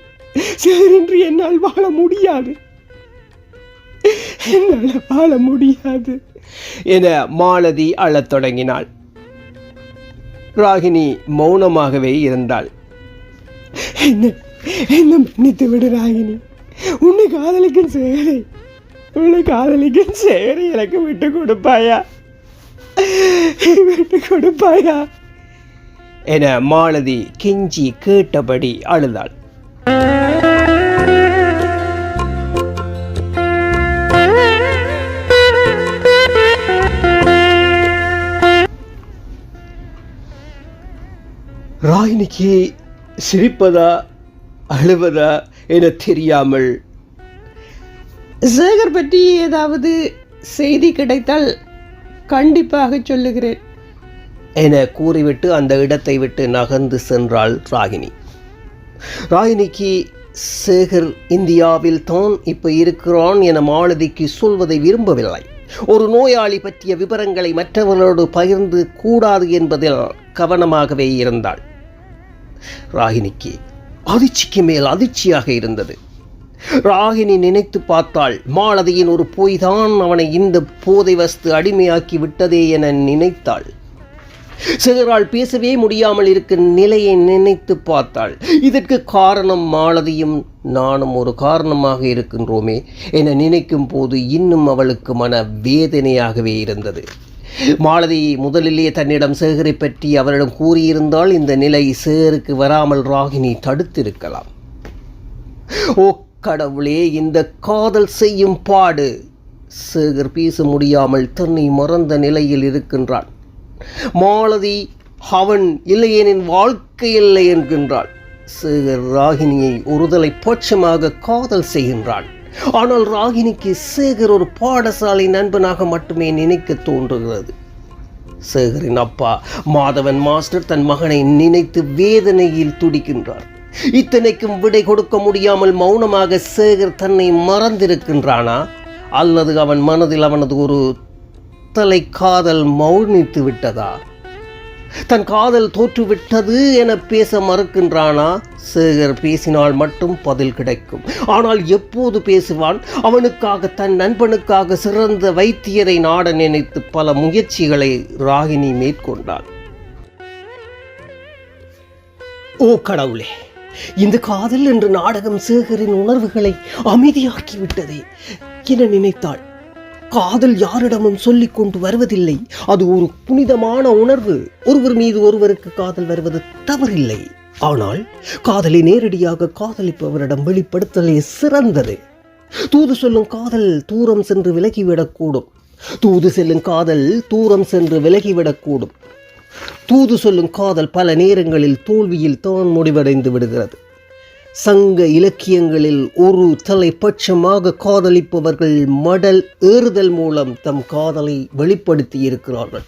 [SPEAKER 5] சேகரின்றி என்னால் வாழ முடியாது
[SPEAKER 2] என மாலதி அழத் தொடங்கினாள். ராகினி மௌனமாகவே இருந்தாள்.
[SPEAKER 5] என்ன மன்னித்து விடு ராகினி. உன்னை காதலிக்கும் சேகரை எனக்கு விட்டு கொடுப்பாயா
[SPEAKER 2] என மாலதி கெஞ்சி கேட்டபடி அழுதாள். ராகினிக்கு சிரிப்பதா அழுவதா என தெரியாமல்,
[SPEAKER 5] சேகர் பற்றி ஏதாவது செய்தி கிடைத்தால் கண்டிப்பாக சொல்லுகிறேன்
[SPEAKER 2] என கூறிவிட்டு அந்த இடத்தை விட்டு நகர்ந்து சென்றாள் ராகினி. ராகினிக்கு சேகர் இந்தியாவில் தான் இப்போ இருக்கிறான் என மாலதிக்கு சொல்வதை விரும்பவில்லை. ஒரு நோயாளி பற்றிய விவரங்களை மற்றவர்களோடு பகிர்ந்து கூடாது என்பதில் கவனமாகவே இருந்தாள். ராகினிக்கு அதிர்ச்சிக்கு மேல் அதிர்ச்சியாக இருந்தது. ராகினி நினைத்து பார்த்தாள், மாலதியின் ஒரு பொய்தான் அவனை இந்த போதை வஸ்து அடிமையாக்கி விட்டதே என நினைத்தாள். சேகரால் பேசவே முடியாமல் இருக்கும் நிலையை நினைத்து பார்த்தாள். இதற்கு காரணம் மாலதியும் நானும் ஒரு காரணமாக இருக்கின்றோமே என நினைக்கும் போது இன்னும் அவளுக்கு மன வேதனையாகவே இருந்தது. மாலதி முதலிலே தன்னிடம் சேகரை பற்றி அவரிடம் கூறியிருந்தால் இந்த நிலை சேகருக்கு வராமல் ராகினி தடுத்திருக்கலாம். ஓ கடவுளே, இந்த காதல் செய்யும் பாடு. சேகர் பேச முடியாமல் தன்னை மறந்த நிலையில் இருக்கின்றான். மாலதி அவன் இல்லையெனின் வாழ்க்கை இல்லை என்கின்றாள். சேகர் ராகினியை ஒருதலை பட்சமாக காதல் செய்கின்றான். ஆனால் ராகினிக்கு சேகர் ஒரு பாடசாலை நண்பனாக மட்டுமே நினைக்க தோன்றுகிறது. சேகரின் அப்பா மாதவன் மாஸ்டர் தன் மகனை நினைத்து வேதனையில் துடிக்கின்றார். இத்தனைக்கும் விடை கொடுக்க முடியாமல் மௌனமாக சேகர் தன்னை மறந்திருக்கின்றானா, அல்லது அவன் மனதில் அவனது ஒரு தலை காதல் மௌனித்து விட்டதா? தன் காதல் தோற்றுவிட்டது என பேச மறுக்கின்றானா? சேகர் பேசினால் மட்டும் பதில் கிடைக்கும். ஆனால் எப்போது பேசுவான்? அவனுக்காக, தன் நண்பனுக்காக சிறந்த வைத்தியரை நாட நினைத்து பல முயற்சிகளை ராகினி மேற்கொண்டாள். ஓ கடவுளே, இந்த காதல் என்ற நாடகம் சேகரின் உணர்வுகளை அமைதியாக்கிவிட்டதே என நினைத்தாள். காதல் யாரிடமும் சொல்லிக் கொண்டு வருவதில்லை. அது ஒரு புனிதமான உணர்வு. ஒருவர் மீது ஒருவருக்கு காதல் வருவது தவறில்லை. ஆனால் காதலை நேரடியாக காதலிப்பவரிடம் வெளிப்படுத்தலே சிறந்தது. தூது சொல்லும் காதல் தூரம் சென்று விலகிவிடக்கூடும். தூது செல்லும் காதல் தூரம் சென்று விலகிவிடக்கூடும். தூது சொல்லும் காதல் பல நேரங்களில் தோல்வியில் தான் முடிவடைந்து விடுகிறது. சங்க இலக்கியங்களில் ஒரு தலைப்பட்சமாக காதலிப்பவர்கள் மடல் ஏறுதல் மூலம் தம் காதலை வெளிப்படுத்தி இருக்கிறார்கள்.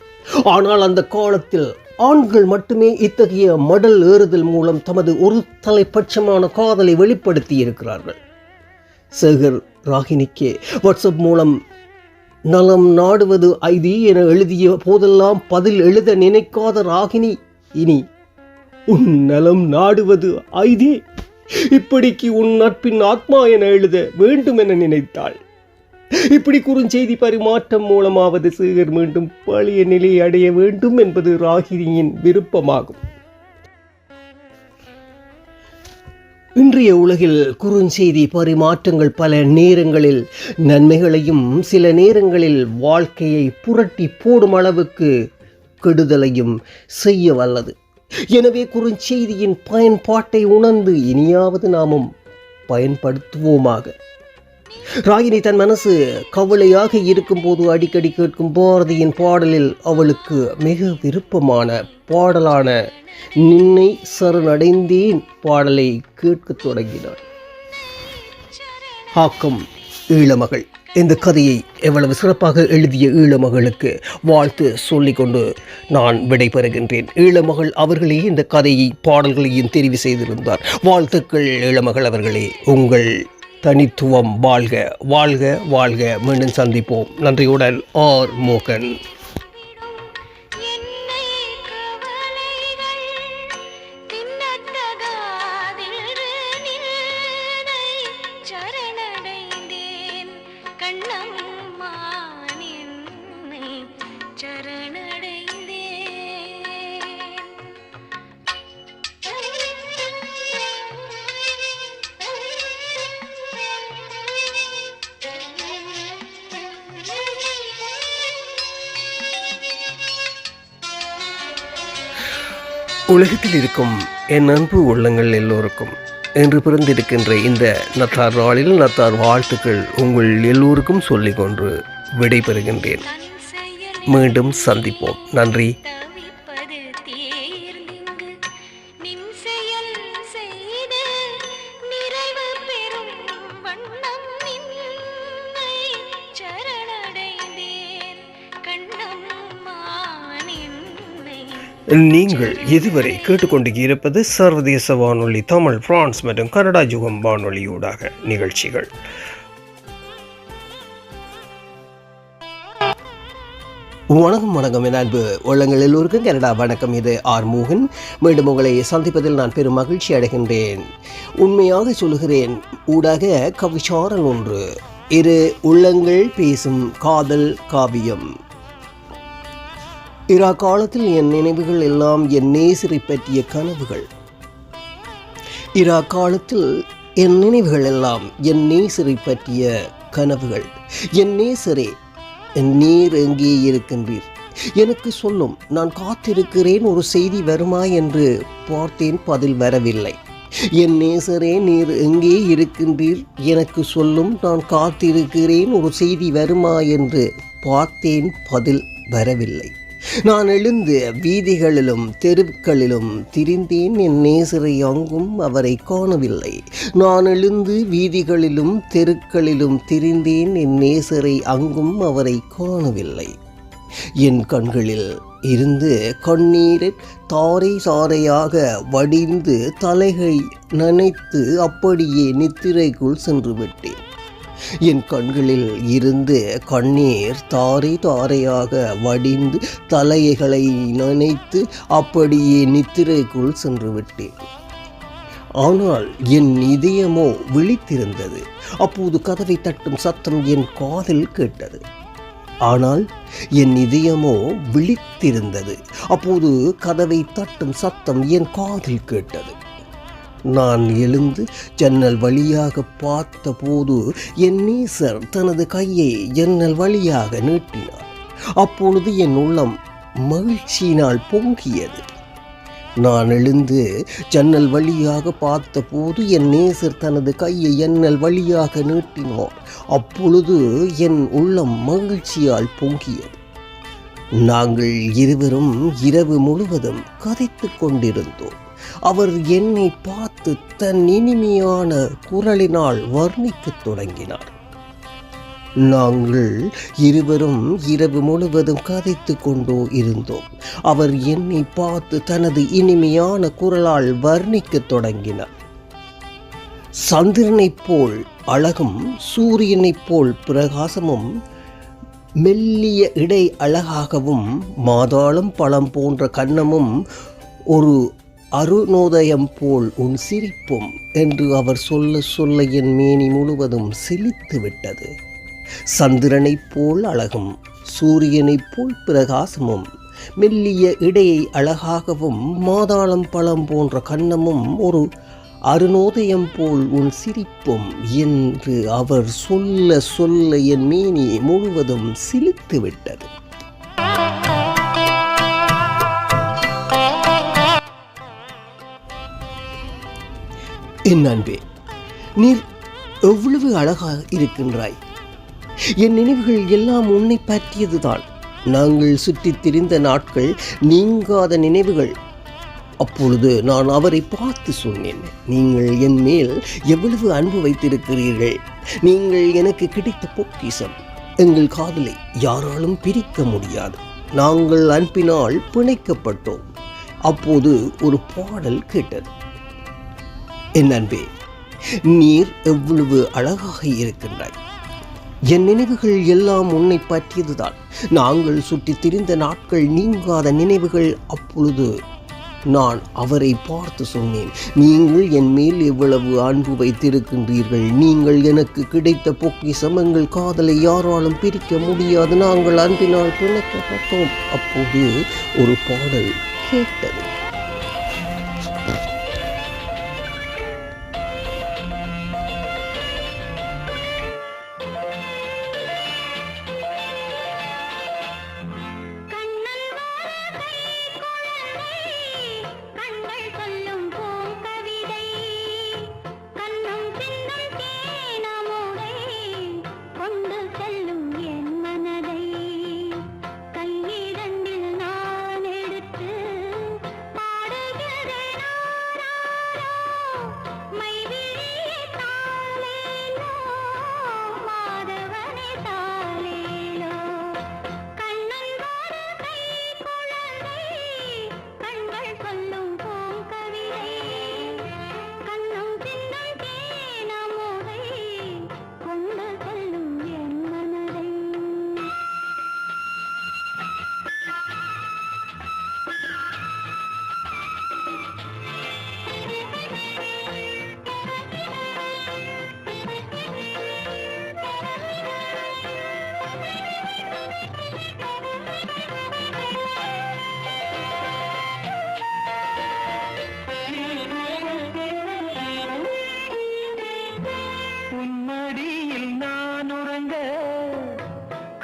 [SPEAKER 2] ஆனால் அந்த காலத்தில் ஆண்கள் மட்டுமே இத்தகைய மடல் ஏறுதல் மூலம் தமது ஒரு தலைப்பட்சமான காதலை வெளிப்படுத்தி இருக்கிறார்கள். சேகர் ராகினிக்கு வாட்ஸ்அப் மூலம் நலம் நாடுவது ஐதி என எழுதிய போதெல்லாம் பதில் எழுத நினைக்காத ராகினி இனி உன் நலம் நாடுவது ஐதி, இப்படிக்கு உன் நட்பின் ஆத்மா என எழுத வேண்டும் என நினைத்தாள். இப்படி குறுஞ்செய்தி பரிமாற்றம் மூலமாவது சேகர் மீண்டும் பழைய நிலையை அடைய வேண்டும் என்பது ராகினியின் விருப்பமாகும். இன்றைய உலகில் குறுஞ்செய்தி பரிமாற்றங்கள் பல நேரங்களில் நன்மைகளையும் சில நேரங்களில் வாழ்க்கையை புரட்டி போடும் அளவுக்கு கெடுதலையும் செய்ய வல்லது. எனவே குறுஞ்செய்தியின் பயன்பாட்டை உணர்ந்து இனியாவது நாமும் பயன்படுத்துவோமாக. ராகினி தன் மனசு கவலையாக இருக்கும்போது அடிக்கடி கேட்கும் பாரதியின் பாடலில் அவளுக்கு மிக விருப்பமான பாடலான நின்னை சரணடைந்தேன் பாடலை கேட்கத் தொடங்கினாள். ஆக்கம் ஈழமகள். இந்த கதையை எவ்வளவு சிறப்பாக எழுதிய ஈழமகளுக்கு வாழ்த்து சொல்லிக்கொண்டு நான் விடைபெறுகின்றேன். ஈழமகள் அவர்களே இந்த கதையை பாடல்களையும் தெரிவு செய்திருந்தார். வாழ்த்துக்கள் ஈழமகள் அவர்களே. உங்கள் தனித்துவம் வாழ்க வாழ்க வாழ்க. மீண்டும் சந்திப்போம். நன்றியுடன் ஆர் மோகன். உலகத்தில் இருக்கும் என் அன்பு உள்ளங்கள் எல்லோருக்கும் என்று பிறந்திருக்கின்ற இந்த நத்தார் நாளில் நத்தார் வாழ்த்துக்கள் உங்கள் எல்லோருக்கும் சொல்லிக்கொண்டு விடைபெறுகின்றேன். மீண்டும் சந்திப்போம். நன்றி. நீங்கள் இதுவரை கேட்டுக்கொண்டு இருப்பது சர்வதேச வானொலி தமிழ், பிரான்ஸ் மற்றும் கனடா யுகம் வானொலியூடாக நிகழ்ச்சிகள். வணக்கம் என் அன்பு உள்ளங்கள் எல்லோருக்கும் கனடா வணக்கம். இது ஆர் மோகன். மீண்டும் உங்களை சந்திப்பதில் நான் பெரும் மகிழ்ச்சி அடைகின்றேன். உண்மையாக சொல்லுகிறேன், ஊடாக கவிச்சாரல் ஒன்று. இரு உள்ளங்கள் பேசும் காதல் காவியம். இரா காலத்தில் என் நினைவுகள் எல்லாம் என் நேசரை பற்றிய கனவுகள். இரா காலத்தில் என் நினைவுகள் எல்லாம் என் நேசரை பற்றிய கனவுகள். என் நேசரே, என் நீர் எங்கே இருக்கின்றீர்? எனக்கு சொல்லும். நான் காத்திருக்கிறேன், ஒரு செய்தி வருமா என்று பார்த்தேன், பதில் வரவில்லை. என் நேசரே, நீர் எங்கே இருக்கின்றீர்? எனக்கு சொல்லும், நான் காத்திருக்கிறேன். ஒரு செய்தி வருமா என்று பார்த்தேன், பதில் வரவில்லை. நான் எழுந்து வீதிகளிலும் தெருக்களிலும் திரிந்தேன், என் நேசரை அங்கும் அவரை காணவில்லை. நான் எழுந்து வீதிகளிலும் தெருக்களிலும் திரிந்தேன், என் நேசரை அங்கும் அவரை காணவில்லை. என் கண்களில் இருந்து கண்ணீரில் தாரை சாரையாக வடிந்து தலைகை நனைத்து அப்படியே நித்திரைக்குள் சென்று விட்டேன். என் கண்களில் இருந்து கண்ணீர் தாரை தாரையாக வடிந்து தலைகளை நனைத்து அப்படியே நித்திரைக்குள் சென்று விட்டேன். ஆனால் என் இதயமோ விழித்திருந்தது. அப்போது கதவை தட்டும் சத்தம் என் காதில் கேட்டது. ஆனால் என் இதயமோ விழித்திருந்தது. அப்போது கதவை தட்டும் சத்தம் என் காதில் கேட்டது. நான் எழுந்து ஜன்னல் வழியாக பார்த்தபோது என் நேசர் தனது கையை ஜன்னல் வழியாக நீட்டினார். அப்பொழுது என் உள்ளம் மகிழ்ச்சியினால் பொங்கியது. நான் எழுந்து ஜன்னல் வழியாக பார்த்தபோது என் நேசர் தனது கையை ஜன்னல் வழியாக நீட்டினார். அப்பொழுது என் உள்ளம் மகிழ்ச்சியால் பொங்கியது. நாங்கள் இருவரும் இரவு முழுவதும் கதைத்து கொண்டிருந்தோம். அவர் என்னை பார்த்து தன் இனிமையான குரலினால் வர்ணிக்கத் தொடங்கினார். நாங்கள் இருவரும் இரவு முழுவதும் கதைத்து கொண்டோ இருந்தோம். அவர் என்னை பார்த்து தனது இனிமையான குரலால் வர்ணிக்கத் தொடங்கினார். சந்திரனைப் போல் அழகும், சூரியனைப் போல் பிரகாசமும், மெல்லிய இடை அழகாகவும், மாதாளம் பழம் போன்ற கன்னமும், ஒரு அருணோதயம் போல் உன் சிரிப்பும் என்று அவர் சொல்ல சொல்ல என் மேனி முழுவதும் சிலித்து விட்டது. சந்திரனைப் போல் அழகும், சூரியனைப் போல் பிரகாசமும், மெல்லிய இடையை அழகாகவும், மாதாளம் பழம் போன்ற கன்னமும், ஒரு அருணோதயம் போல் உன் சிரிப்பும் என்று அவர் சொல்ல சொல்ல என் மேனி முழுவதும் சிலித்து விட்டது. என் அன்பே, நீர் எவ்வளவு அழகாக இருக்கின்றாய். என் நினைவுகள் எல்லாம் உன்னை பற்றியதுதான். நாங்கள் சுற்றித் திரிந்த நாட்கள் நீங்காத நினைவுகள். அப்பொழுது நான் அவரை பார்த்து சொன்னேன், நீங்கள் என் மேல் எவ்வளவு அன்பு வைத்திருக்கிறீர்கள். நீங்கள் எனக்கு கிடைத்த பொக்கிஷம். எங்கள் காதலை யாராலும் பிரிக்க முடியாது. நாங்கள் அன்பினால் பிணைக்கப்பட்டோம். அப்போது ஒரு பாடல் கேட்டது. என் அன்பே, நீர் எவ்வளவு அழகாக இருக்கின்றாய். என் நினைவுகள் எல்லாம் உன்னை பற்றியதுதான். நாங்கள் சுற்றித் திரிந்த நாட்கள் நீங்காத நினைவுகள். அப்பொழுது நான் அவரை பார்த்து சொன்னேன், நீங்கள் என் மேல் எவ்வளவு அன்பு வைத்திருக்கின்றீர்கள். நீங்கள் எனக்கு கிடைத்த பொக்கிஷம். எங்கள் காதலை யாராலும் பிரிக்க முடியாது. நாங்கள் அன்பினால் பிணைக்கப்பட்டோம். அப்போது ஒரு பாடல் கேட்டது.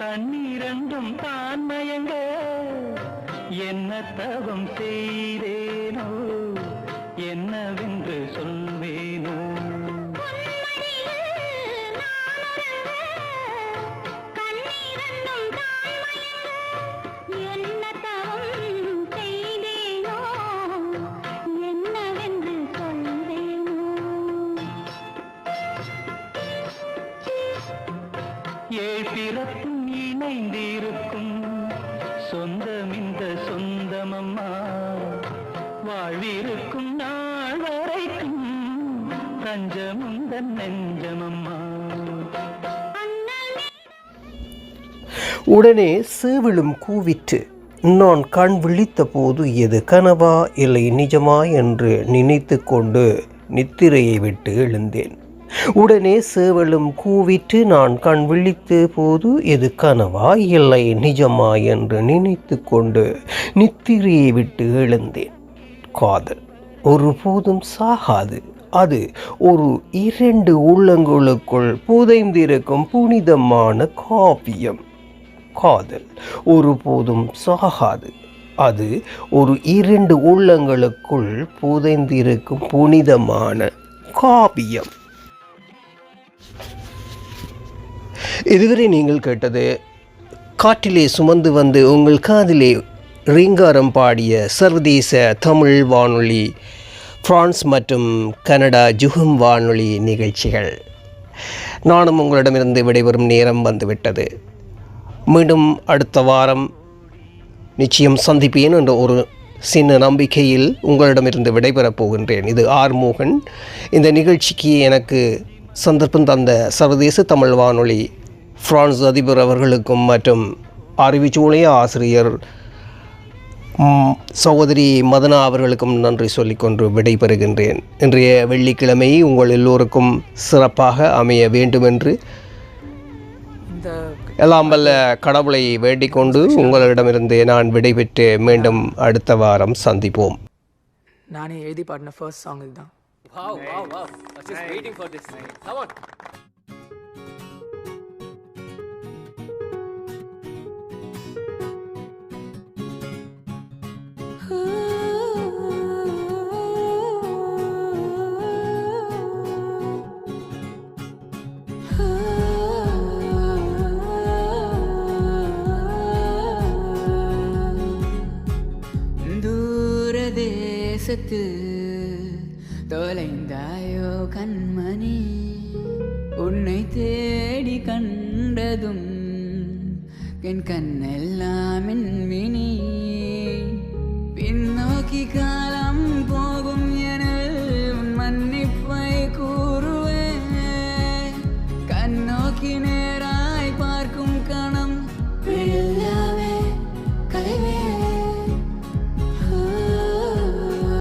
[SPEAKER 1] கண்ணிரண்டும் தான் மயங்க என்ன தவம் செய்தேனோ என்னவென்று சொல்ல ஏழ் பிறப்பும் இணைந்திருக்கும் சொந்தம் இந்த சொந்தமம்மா வாழ்விருக்கும் நாள் வரைக்கும் தஞ்சமுந்தன் நெஞ்சமம்மா.
[SPEAKER 2] உடனே சேவலும் கூவிற்று. நான் கண் விழித்த போது எது கனவா இல்லை நிஜமா என்று நினைத்து கொண்டு நித்திரையை விட்டு எழுந்தேன். உடனே சேவலும் கூவிற்று. நான் கண் விழித்த போது எது கனவா இல்லை நிஜமா என்று நினைத்து கொண்டு நித்திரையை விட்டு எழுந்தேன். காதல் ஒருபோதும் சாகாது. அது ஒரு இரண்டு உள்ளங்களுக்குள் புதைந்திருக்கும் புனிதமான காவியம். காதல் ஒருபோதும் சாகாது. அது ஒரு இரண்டு உள்ளங்களுக்குள் புதைந்திருக்கும் புனிதமான காவியம். இதுவரை நீங்கள் கேட்டது காற்றிலே சுமந்து வந்து உங்கள் காதிலே ரீங்காரம் பாடிய சர்வதேச தமிழ் வானொலி பிரான்ஸ் மற்றும் கனடா ஜுகம் வானொலி நிகழ்ச்சிகள். நானும் உங்களிடமிருந்து விடைபெறும் நேரம் வந்துவிட்டது. மீண்டும் அடுத்த வாரம் நிச்சயம் சந்திப்பேன் என்ற ஒரு சின்ன நம்பிக்கையில் உங்களிடமிருந்து விடைபெறப் போகின்றேன். இது ஆர் மோகன். இந்த நிகழ்ச்சிக்கு எனக்கு சந்தர்ப்பம் தந்த சர்வதேச தமிழ் வானொலி பிரான்ஸ் அதிபர் அவர்களுக்கும் மற்றும் அறிவுச்சூழிய ஆசிரியர் சகோதரி மதனா அவர்களுக்கும் நன்றி சொல்லிக்கொண்டு விடைபெறுகின்றேன். இன்றைய வெள்ளிக்கிழமை உங்கள் எல்லோருக்கும் சிறப்பாக அமைய வேண்டுமென்று எல்லாம் வல்ல கடவுளை வேண்டிக் கொண்டு உங்களிடமிருந்து நான் விடைபெற்று மீண்டும் அடுத்த வாரம் சந்திப்போம்.
[SPEAKER 3] நானே எழுதி பாடின ஃபர்ஸ்ட் சாங் இதுதான்.
[SPEAKER 7] Wow, wow, wow. I was just waiting for this. Come on.
[SPEAKER 8] தூரதேசத்தில் தொலைந்தாயோ கண்மணி, உன்னை தேடி கண்டதும் என் கண்ணெல்லாம் மின்மினி. பின்னோக்கி காலம் போகும் என உன் மன்னிப்பை கூ